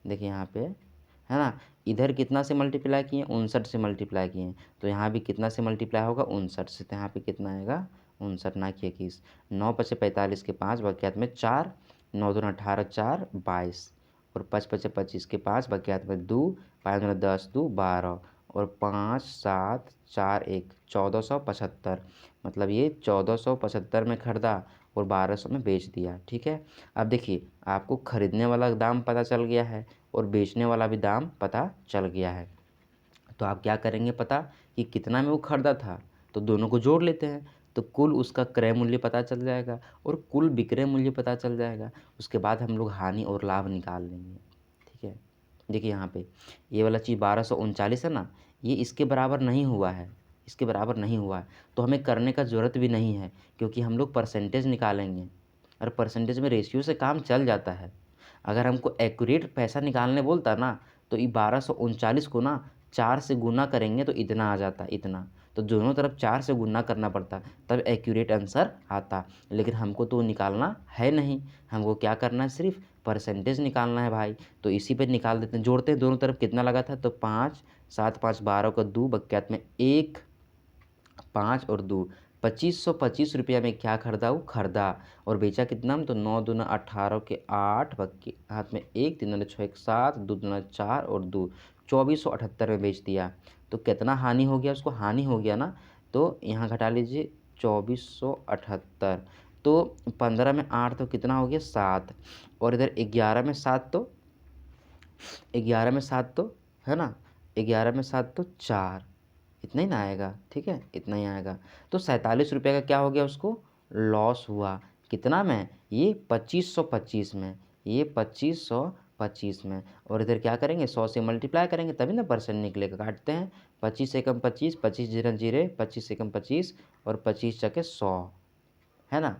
देखिए यहाँ पे, है ना, इधर कितना से मल्टीप्लाई किए, 59 से मल्टीप्लाई किए, तो यहाँ भी कितना से मल्टीप्लाई होगा, 59 से। तो यहाँ पे कितना आएगा, 59 ना कि 21, 9 पचे 45 के 5, बकियात में 4, 9 दूना 18, 4 22 और 5 पचे 25 के 5, बकियात में 2, 5 दूना 10, 2 12 और 5 7 4 1 1475। मतलब ये 1475 में खरीदा और 1200 में बेच दिया, ठीक है। अब देखिए आपको खरीदने वाला दाम पता चल गया है और बेचने वाला भी दाम पता चल गया है। तो आप क्या करेंगे, पता कि कितना में वो खरीदा था, तो दोनों को जोड़ लेते हैं, तो कुल उसका क्रय मूल्य पता चल जाएगा और कुल विक्रय मूल्य पता चल जाएगा। उसके बाद हम लोग हानि और लाभ निकाल लेंगे, ठीक है। देखिए यहाँ पे ये वाला चीज़ 1239 है ना, ये इसके बराबर नहीं हुआ है, इसके बराबर नहीं हुआ है, तो हमें करने का ज़रूरत भी नहीं है, क्योंकि हम लोग परसेंटेज निकालेंगे और परसेंटेज में रेशियो से काम चल जाता है। अगर हमको एक्यूरेट पैसा निकालने बोलता ना, तो ये 1239 को ना 4 से गुना करेंगे तो इतना आ जाता, इतना। तो दोनों तरफ 4 से गुना करना पड़ता, तब एक्यूरेट आंसर आता। लेकिन हमको तो निकालना है नहीं, हमको क्या करना है, सिर्फ परसेंटेज निकालना है भाई। तो इसी पे निकाल देते हैं, जोड़ते हैं दोनों तरफ, कितना लगा था, तो 5 7 5 12 का 2, बकियात में 1 5 और 2, 2525 रुपया में क्या खरीदा, वो खरीदा और बेचा कितना में, तो 9 दूना 18 के 8, बक्की हाथ में 1, 3 दूना 6 एक 7, 2 दूना 4 और 2 2478 में बेच दिया। तो कितना हानि हो गया, उसको हानि हो गया ना, तो यहाँ घटा लीजिए 2478। तो 15 में 8 तो कितना हो गया, 7 और इधर 11 में 7, तो 11 में 7 तो, है ना, 11 में 7 तो 4, इतना ही ना आएगा, ठीक है, इतना ही आएगा। तो 47 रुपये का क्या हो गया, उसको लॉस हुआ। कितना में, ये 2525 में, ये 2525 में। और इधर क्या करेंगे, 100 से मल्टीप्लाई करेंगे तभी ना परसेंट निकलेगा। काटते हैं, 25 एकम 25, 25 जीरो जीरे, 25 एकम 25 और 25 चके 100, है ना।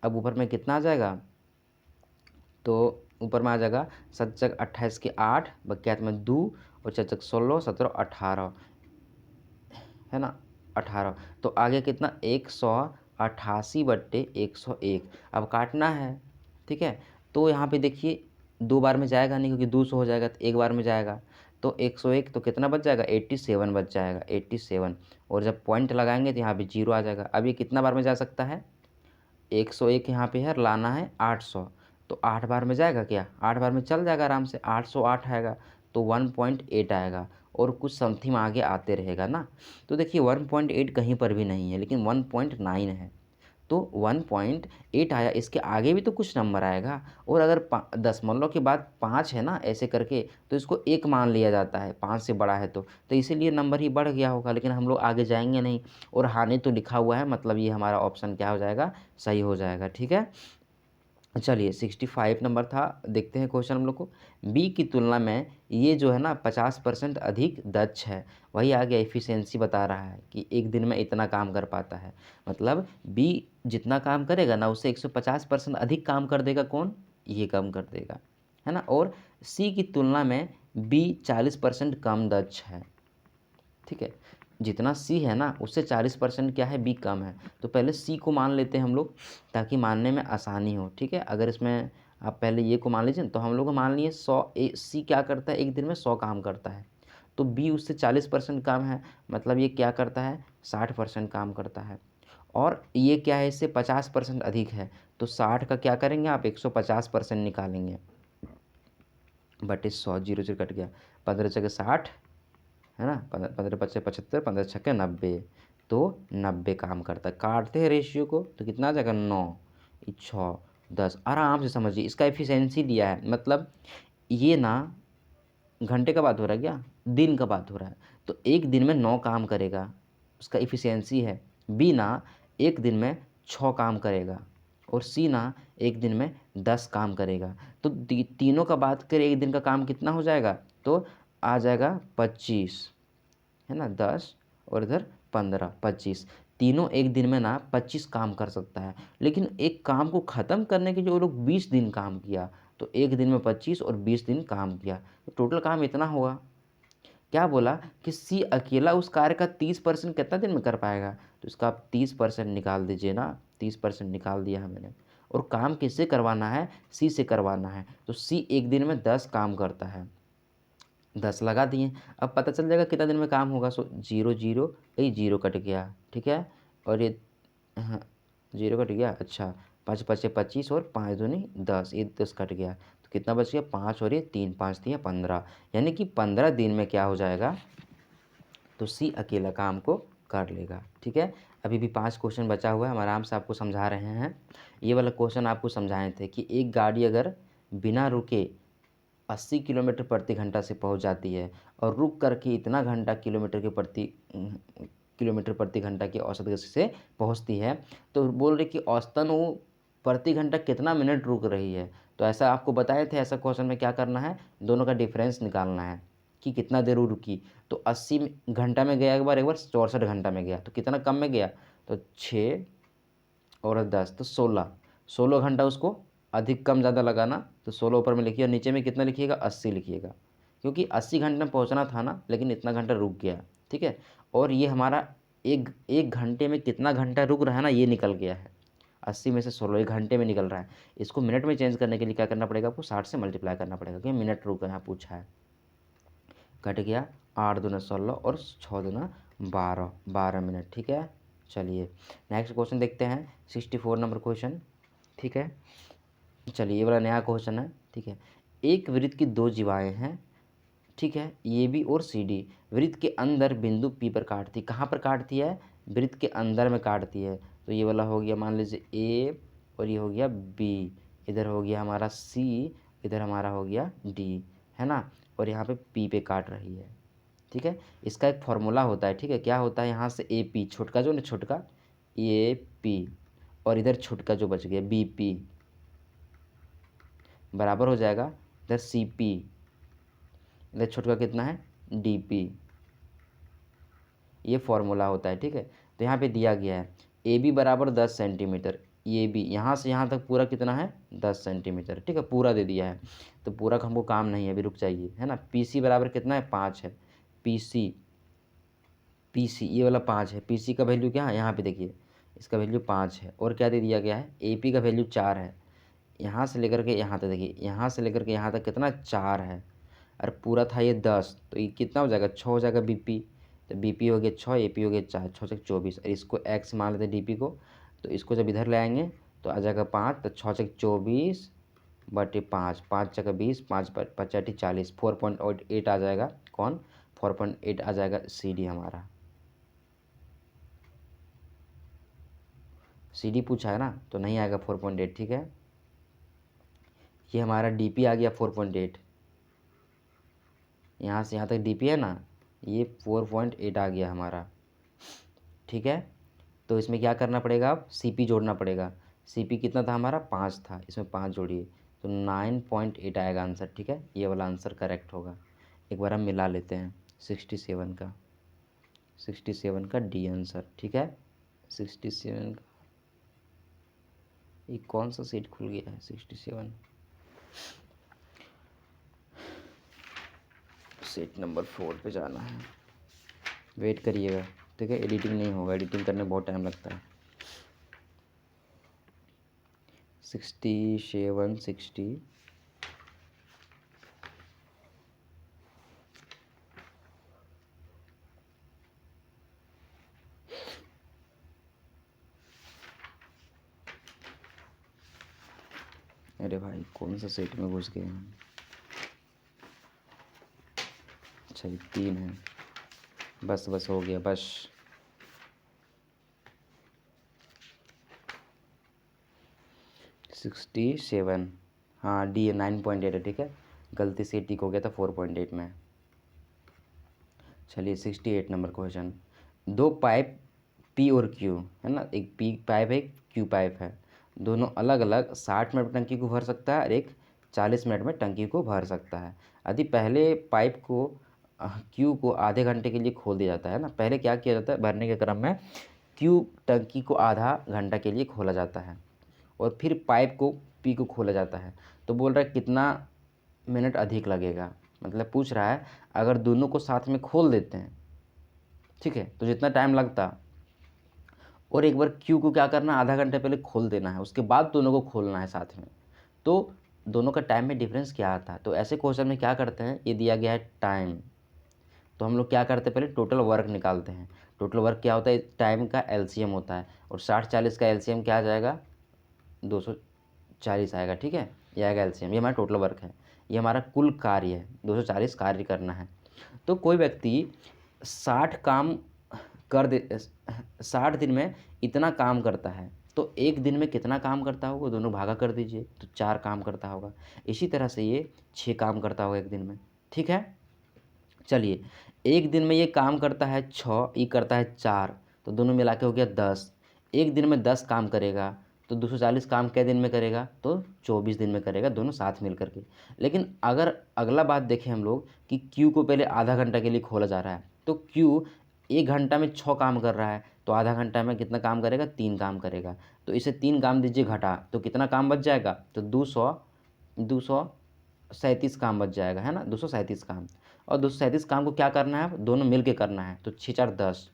अब ऊपर में कितना आ जाएगा, तो ऊपर में आ जाएगा 7 चक 28 के 8, बकियात में 2 और 4 चक 16, 17 18, है ना। 18। तो आगे कितना 188/101। अब काटना है, ठीक है। तो यहाँ पे देखिए 2 बार में जाएगा नहीं, क्योंकि 200 हो जाएगा, तो 1 बार में जाएगा। तो 101 तो कितना बच जाएगा 87 बच जाएगा, 87। और जब पॉइंट लगाएंगे तो यहाँ पे 0 आ जाएगा। अब ये कितना बार में जा सकता है, 101 यहाँ पे है, लाना है 800। तो 8 बार में जाएगा क्या, 8 बार में चल जाएगा आराम से, 808 आएगा। तो 1.8 आएगा और कुछ समथिंग आगे आते रहेगा ना। तो देखिए 1.8 कहीं पर भी नहीं है, लेकिन 1.9 है। तो 1.8 आया, इसके आगे भी तो कुछ नंबर आएगा। और अगर दशमलव के बाद 5 है ना ऐसे करके, तो इसको 1 मान लिया जाता है, 5 से बड़ा है तो इसीलिए नंबर ही बढ़ गया होगा। लेकिन हम लोग आगे जाएंगे नहीं, और हानि तो लिखा हुआ है, मतलब ये हमारा ऑप्शन क्या हो जाएगा, सही हो जाएगा, ठीक है। चलिए 65 नंबर था, देखते हैं क्वेश्चन हम लोग को। बी की तुलना में ये जो है ना 50% अधिक दक्ष है। वही आ गया, एफिशिएंसी बता रहा है कि एक दिन में इतना काम कर पाता है। मतलब बी जितना काम करेगा ना, उससे 150% अधिक काम कर देगा। कौन, ये कम कर देगा, है ना। और सी की तुलना में बी 40% कम दक्ष है, ठीक है। जितना सी है ना उससे 40% क्या है, बी कम है। तो पहले सी को मान लेते हैं हम लोग, ताकि मानने में आसानी हो, ठीक है। अगर इसमें आप पहले ये को मान लीजिए, तो हम लोग को मान लिए 100, सी क्या करता है, एक दिन में 100 काम करता है। तो बी उससे 40% कम है, मतलब ये क्या करता है, 60% काम करता है। और ये क्या है, इससे 50% अधिक है। तो 60 का क्या करेंगे आप, 150% निकालेंगे, बटे 100, 0 से कट गया, 15 जगह 60, है ना, 15 पच्चे 75, 15 छक्के 90। तो 90 काम करता है। काटते हैं रेशियो को तो कितना आ जाएगा, 9, 6, 10। आराम से समझिए, इसका एफिशिएंसी दिया है, मतलब ये ना घंटे का बात हो रहा है क्या, दिन का बात हो रहा है। तो एक दिन में 9 काम करेगा, उसका एफिशिएंसी है। बी ना एक दिन में 6 काम करेगा, और सी ना एक दिन में 10 काम करेगा। तो तीनों का बात करें, एक दिन का काम कितना हो जाएगा, तो आ जाएगा 25, है ना, 10 और इधर 15, 25। तीनों एक दिन में ना 25 काम कर सकता है। लेकिन एक काम को ख़त्म करने के लिए वो लोग 20 दिन काम किया। तो एक दिन में 25 और 20 दिन काम किया, तो टोटल काम इतना होगा। क्या बोला कि सी अकेला उस कार्य का 30% कितना दिन में कर पाएगा। तो इसका आप 30% निकाल दीजिए ना, 30% निकाल दिया है मैंने। और काम किससे करवाना है, सी से करवाना है। तो सी एक दिन में 10 काम करता है, 10 लगा दिए। अब पता चल जाएगा कितना दिन में काम होगा। सो 0 0, ये 0 कट गया, ठीक है। और ये, हाँ, 0 कट गया, अच्छा। 5 5 25 और 5 दूनी 10, ये 10 कट गया। तो कितना बच गया, 5 और ये 3, 5 3 15। यानी कि 15 दिन में क्या हो जाएगा, तो सी अकेला काम को कर लेगा, ठीक है। अभी भी 5 क्वेश्चन बचा हुआ है, हम आराम से आपको समझा रहे हैं। ये वाला क्वेश्चन आपको समझाए थे कि एक गाड़ी अगर बिना रुके 80 किलोमीटर प्रति घंटा से पहुंच जाती है, और रुक करके इतना घंटा किलोमीटर प्रति घंटा की औसत गति से पहुंचती है, तो बोल रहे कि औसतन वो प्रति घंटा कितना मिनट रुक रही है। तो ऐसा आपको बताए थे, ऐसा क्वेश्चन में क्या करना है, दोनों का डिफरेंस निकालना है कि कितना देर वो रुकी। तो 80 घंटा में गया एक बार 64 घंटा में गया, तो कितना कम में गया, तो 6 और 10 तो 16 घंटा उसको अधिक कम ज़्यादा लगाना। तो 16 ऊपर में लिखिए, और नीचे में कितना लिखिएगा, 80 लिखिएगा, क्योंकि 80 घंटे में पहुंचना था ना, लेकिन इतना घंटा रुक गया, ठीक है। और ये हमारा एक घंटे में कितना घंटा रुक रहा है ना, ये निकल गया है। 80 में से 16 एक घंटे में निकल रहा है। इसको मिनट में चेंज करने के लिए क्या करना पड़ेगा, आपको 60 से मल्टीप्लाई करना पड़ेगा, क्योंकि मिनट रुक यहाँ पूछा है। कट गया, 8 दूना 16 और 6 दूना 12, 12 मिनट, ठीक है। चलिए नेक्स्ट क्वेश्चन देखते हैं, 64 नंबर क्वेश्चन, ठीक है। चलिए ये वाला नया क्वेश्चन है, ठीक है। एक वृत्त की 2 जीवाएँ हैं, ठीक है, ए बी और सी डी। वृत्त के अंदर बिंदु पी पर काटती, कहाँ पर काटती है, वृत्त के अंदर में काटती है। तो ये वाला हो गया, मान लीजिए ए, और ये हो गया बी, इधर हो गया हमारा सी, इधर हमारा हो गया डी, है ना। और यहाँ पे पी पे काट रही है, ठीक है। इसका एक फॉर्मूला होता है, ठीक है। क्या होता है, यहाँ से ए पी छोटका जो ना, छोटका ए पी, और इधर छोटका जो बच गया बी पी, बराबर हो जाएगा इधर सी पी, इधर छोटका कितना है, डी पी। ये फॉर्मूला होता है, ठीक है। तो यहाँ पे दिया गया है ए बी बराबर 10 सेंटीमीटर, ये बी यहाँ से यहाँ तक पूरा कितना है, 10 सेंटीमीटर, ठीक है, पूरा दे दिया है। तो पूरा का हमको काम नहीं है, अभी रुक जाइए, है ना। पी सी बराबर कितना है, 5 है। पी सी PC ये वाला 5 है, PC का वैल्यू क्या है यहाँ पे देखिए, इसका वैल्यू 5 है। और क्या दे दिया गया है, AP का वैल्यू 4 है। यहाँ से लेकर के यहाँ तक देखिए, यहाँ से लेकर के यहाँ तक कितना 4 है, और पूरा था ये 10, तो ये कितना हो जाएगा 6 हो जाएगा BP। तो BP हो गया 6, AP हो गया 4, 6 से 24, और इसको x मान लेते हैं DP को। तो इसको जब इधर ले आएंगे तो आ जाएगा 5, तो 6 से 24 बटे 5, 5 जगह 20, 5 पचाटी 40, 4.8 आ जाएगा। कौन 4.8 आ जाएगा CD हमारा। CD पूछा है ना, तो नहीं आएगा 4.8, ठीक है। ये हमारा DP आ गया 4.8, यहाँ से यहाँ तक DP है ना, ये 4.8 आ गया हमारा, ठीक है। तो इसमें क्या करना पड़ेगा, अब CP जोड़ना पड़ेगा। CP कितना था हमारा 5 था, इसमें 5 जोड़िए तो 9.8 आएगा आंसर, ठीक है। ये वाला आंसर करेक्ट होगा। एक बार हम मिला लेते हैं 67 का D आंसर, ठीक है। 67 का ये कौन सा सीट खुल गया है, 67 सीट नंबर 4 पे जाना है। वेट करिएगा, ठीक है, एडिटिंग नहीं होगा, एडिटिंग करने में बहुत टाइम लगता है। 67 60 अरे भाई कौन सा सेट में घुस गए हैं। अच्छा ये 3 है, बस हो गया बस। 67, हाँ D 9.8 है, ठीक है। गलती से टिक हो गया था 4.8 में। चलिए 68 नंबर क्वेश्चन। दो पाइप P और Q है ना, एक P पाइप है, एक Q पाइप है। दोनों अलग अलग 60 मिनट में टंकी को भर सकता है और एक 40 मिनट में टंकी को भर सकता है। यदि पहले पाइप को Q को आधे घंटे के लिए खोल दिया जाता है ना, पहले क्या किया जाता है, भरने के क्रम में Q टंकी को आधा घंटा के लिए खोला जाता है और फिर पाइप को P को खोला जाता है। तो बोल रहा है कितना मिनट अधिक लगेगा, मतलब पूछ रहा है अगर दोनों को साथ में खोल देते हैं, ठीक है, तो जितना टाइम लगता, और एक बार Q को क्या करना है, आधा घंटे पहले खोल देना है, उसके बाद दोनों को खोलना है साथ में, तो दोनों का टाइम में डिफरेंस क्या आता है। तो ऐसे क्वेश्चन में क्या करते हैं, ये दिया गया है टाइम, तो हम लोग क्या करते हैं, पहले टोटल वर्क निकालते हैं। टोटल वर्क क्या होता है, टाइम का LCM होता है, और 60-40 का LCM क्या आ जाएगा, 240 आएगा, ठीक है। ये आएगा LCM, ये हमारा टोटल वर्क है, ये हमारा कुल कार्य है, 240 कार्य करना है। तो कोई व्यक्ति 60 काम कर दे, 60 दिन में इतना काम करता है, तो एक दिन में कितना काम करता होगा, दोनों भागा कर दीजिए, तो 4 काम करता होगा। इसी तरह से ये 6 काम करता होगा एक दिन में, ठीक है। चलिए एक दिन में ये काम करता है 6, ये करता है 4, तो दोनों मिला के हो गया 10। एक दिन में 10 काम करेगा, तो 240 काम कै दिन में करेगा, तो 24 दिन में करेगा, दोनों साथ मिल करके। लेकिन अगर अगला बात देखें हम लोग कि Q को पहले आधा घंटा के लिए खोला जा रहा है, तो Q 1 घंटा में 6 काम कर रहा है, तो आधा घंटा में कितना काम करेगा, 3 काम करेगा। तो इसे 3 काम दीजिए घटा, तो कितना काम बच जाएगा, तो 237 काम बच जाएगा, है ना, 237 काम। और 237 काम को क्या करना है, दोनों मिल के करना है, तो 6 4 10,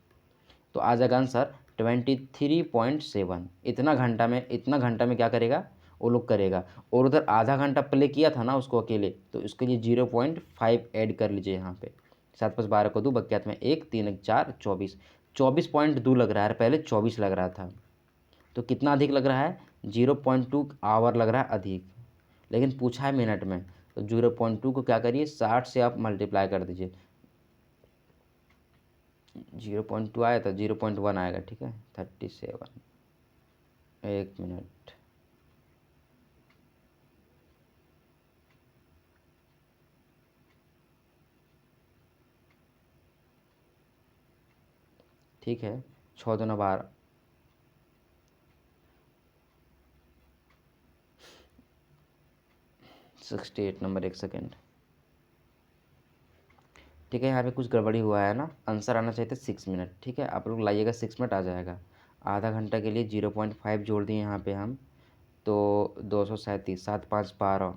तो आ जाएगा आंसर 23.7। इतना घंटा में क्या करेगा, वो लोग करेगा। और उधर आधा घंटा प्ले किया था ना उसको अकेले, तो इसके लिए 0.5 ऐड कर लीजिए यहाँ पे। 7 + 12 को 2, बक्यात में 1, 3 1 4, 24, 24.2 लग रहा है, पहले 24 लग रहा था। तो कितना अधिक लग रहा है, 0.2 आवर लग रहा है अधिक, लेकिन पूछा है मिनट में, तो 0.2 को क्या करिए, 60 से आप मल्टीप्लाई कर दीजिए। 0.2 आया था, 0.1 आएगा, ठीक है। 37, 1 मिनट, ठीक है। 6 दूना 12, 68 नंबर, 1 सेकेंड, ठीक है। यहाँ पे कुछ गड़बड़ी हुआ है ना, आंसर आना चाहिए था 6 मिनट, ठीक है। आप लोग लाइएगा 6 मिनट आ जाएगा। आधा घंटा के लिए 0.5 जोड़ दिए यहाँ पे हम, तो 237, 7 5 12,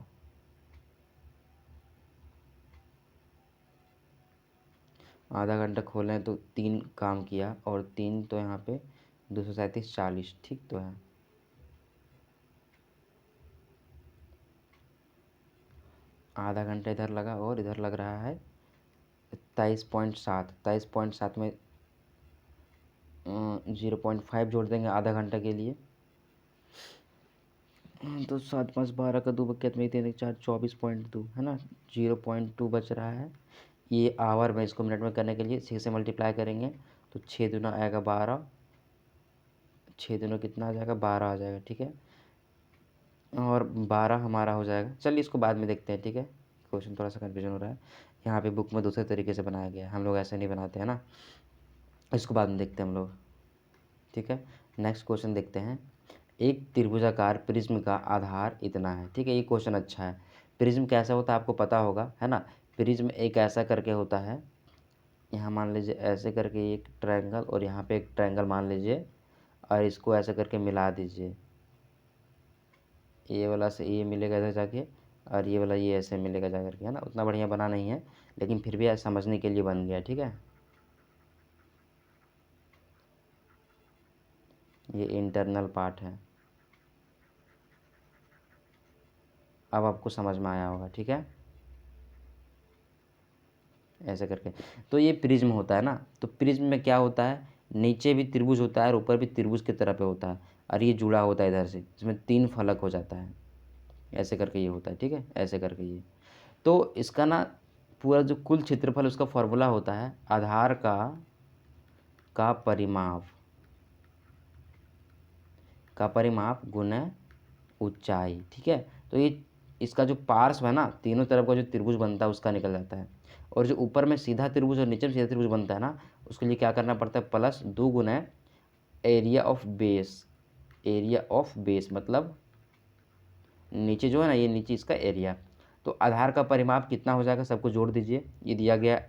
आधा घंटा खोलें तो 3 काम किया और 3 तो यहाँ पे 237 40 ठीक तो है। आधा घंटा इधर लगा और इधर लग रहा है 23.7। 23.7 में 0.5 जोड़ देंगे आधा घंटा के लिए। तो 7 5 12 का 2 बक्या में 3 4 24.2 है ना, 0.2 बच रहा है। ये आवर में इसको मिनट में करने के लिए 6 से मल्टीप्लाई करेंगे तो 6 दूना आएगा 12, 6 दूना कितना आ जाएगा 12 आ जाएगा, ठीक है। और 12 हमारा हो जाएगा। चलिए इसको बाद में देखते हैं, ठीक है। क्वेश्चन थोड़ा सा कन्फ्यूजन हो रहा है, यहाँ पे बुक में दूसरे तरीके से बनाया गया है, हम लोग ऐसे नहीं बनाते हैं ना। इसको बाद में देखते हैं हम लोग, ठीक है। नेक्स्ट क्वेश्चन देखते हैं। एक त्रिभुजाकार प्रिज्म का आधार इतना है, ठीक है। ये क्वेश्चन अच्छा है। प्रिज्म कैसा होता है आपको पता होगा, है ना। प्रिज्म एक ऐसा करके होता है, यहाँ मान लीजिए ऐसे करके एक ट्रायंगल और यहाँ पे एक ट्रायंगल मान लीजिए, और इसको ऐसे करके मिला दीजिए। ये वाला से ये मिलेगा इधर जाके, और ये वाला ये ऐसे मिलेगा जा करके, है ना। उतना बढ़िया बना नहीं है, लेकिन फिर भी ऐसा समझने के लिए बन गया, ठीक है। ये इंटरनल पार्ट है, अब आपको समझ में आया होगा, ठीक है। ऐसे करके तो ये प्रिज्म होता है ना। तो प्रिज्म में क्या होता है, नीचे भी त्रिभुज होता है और ऊपर भी त्रिभुज की तरह पे होता है, और ये जुड़ा होता है इधर से, इसमें 3 फलक हो जाता है। ऐसे करके ये होता है, ठीक है। ऐसे करके ये, तो इसका ना पूरा जो कुल क्षेत्रफल उसका फॉर्मूला होता है आधार का परिमाप, गुना ऊंचाई, ठीक है। तो ये इसका जो पार्श्व है ना, तीनों तरफ का जो त्रिभुज बनता है उसका निकल जाता है। और जो ऊपर में सीधा त्रिभुज और नीचे में सीधा त्रिभुज बनता है ना, उसके लिए क्या करना पड़ता है, plus 2 Guna area of base. Area of base मतलब नीचे जो है ना, ये नीचे इसका एरिया। तो आधार का परिमाप कितना हो जाएगा, सबको जोड़ दीजिए। ये दिया गया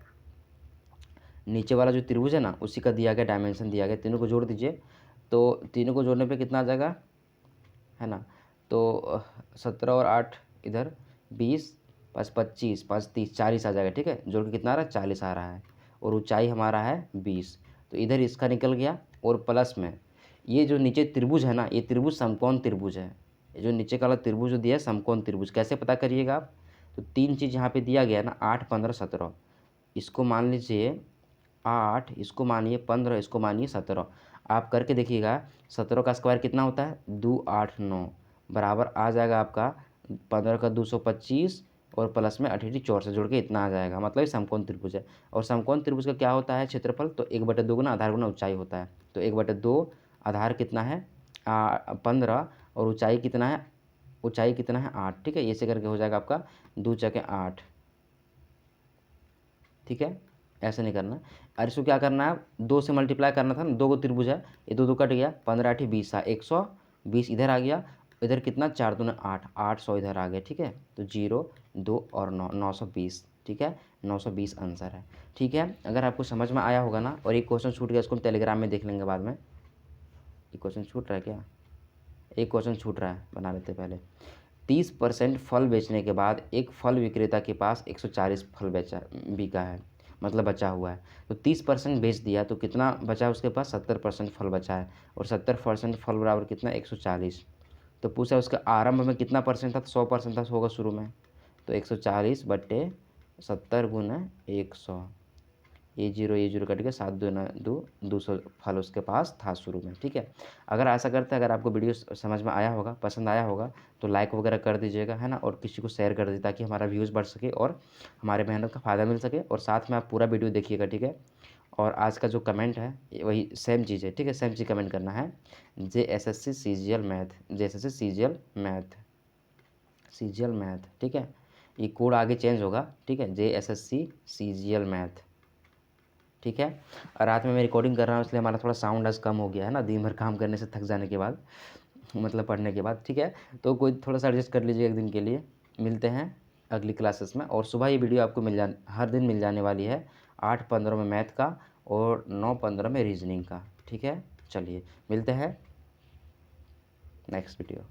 नीचे वाला जो त्रिभुज है ना, उसी का दिया गया डायमेंशन दिया गया, तीनों को जोड़ दीजिए। तो तीनों को जोड़ने पे कितना आ जाएगा, है ना। तो 17 और 8 इधर 20 5 25 5 30 40 आ जाएगा, ठीक है। जोड़ के कितना आ रहा है, 40 आ रहा है। और ऊंचाई हमारा है 20, तो इधर इसका निकल गया। और प्लस में ये जो नीचे त्रिभुज है ना, ये त्रिभुज समकोण त्रिभुज है। ये जो नीचे का वाला त्रिभुज जो दिया है समकोण त्रिभुज, कैसे पता करिएगा आप। तो 3 चीज़ यहाँ पे दिया गया है ना, 8 15 17। इसको मान लीजिए 8, इसको मानिए 15, इसको मानिए 17। आप करके देखिएगा 17 का स्क्वायर कितना होता है, 2 8 9 बराबर आ जाएगा आपका 15 का 225 और प्लस में 88 64 से जोड़ के इतना आ जाएगा। मतलब ये समकोण त्रिभुज है। और समकोण त्रिभुज का क्या होता है क्षेत्रफल, तो 1/2 गुना आधार गुना ऊंचाई होता है। तो 1/2 आधार कितना है 15 और ऊंचाई कितना है, ऊंचाई कितना है 8, ठीक है। ऐसे करके हो जाएगा आपका 2 चौके 8, ठीक है। ऐसे नहीं करना। और इसको क्या करना है, 2 से मल्टीप्लाई करना था ना, 2 को त्रिभुज है, ये 2 2 कट गया, 15 8 20 120 इधर आ गया। इधर कितना 4 दूना 8 800 इधर आ गया, ठीक है। तो 0 2 और 9 920, ठीक है। 920 आंसर है, ठीक है। अगर आपको समझ में आया होगा ना, और एक क्वेश्चन छूट गया, उसको हम टेलीग्राम में देख लेंगे बाद में। एक क्वेश्चन छूट रहा है क्या, एक क्वेश्चन छूट रहा है, बना लेते पहले। 30% फल बेचने के बाद एक फल विक्रेता के पास 140 फल बिका है, मतलब बचा हुआ है। तो 30% बेच दिया तो कितना बचा उसके पास, 70% फल बचा है। और 70% फल बराबर कितना 140। तो पूछा उसका आरंभ में कितना परसेंट था, तो 100% था होगा शुरू में। तो 140 बट्टे 70 गुना 100, ये जीरो कट गया, 7 दूना 2 200 फल उसके पास था शुरू में, ठीक है। अगर ऐसा करते हैं, अगर आपको वीडियो समझ में आया होगा, पसंद आया होगा, तो लाइक वगैरह कर दीजिएगा, है ना। और किसी को शेयर कर दीजिए ताकि हमारा व्यूज़ बढ़ सके और हमारे मेहनत का फ़ायदा मिल सके। और साथ में आप पूरा वीडियो देखिएगा, ठीक है। और आज का जो कमेंट है वही सेम चीज़ है, ठीक है। सेम चीज़ कमेंट करना है, JSSC CGL math, JSSC CGL math, ठीक है। ये कोड आगे चेंज होगा, ठीक है, JSSC CGL मैथ, ठीक है। और रात में मैं रिकॉर्डिंग कर रहा हूँ, इसलिए हमारा थोड़ा साउंड आज कम हो गया है ना, दिन भर काम करने से थक जाने के बाद, मतलब पढ़ने के बाद, ठीक है। तो कोई थोड़ा सा एडजस्ट कर लीजिए एक दिन के लिए। मिलते हैं अगली क्लासेस में। और सुबह ये वीडियो आपको हर दिन मिल जाने वाली है, 8:15 में मैथ का और 9:15 में रीजनिंग का, ठीक है। चलिए मिलते हैं नेक्स्ट वीडियो।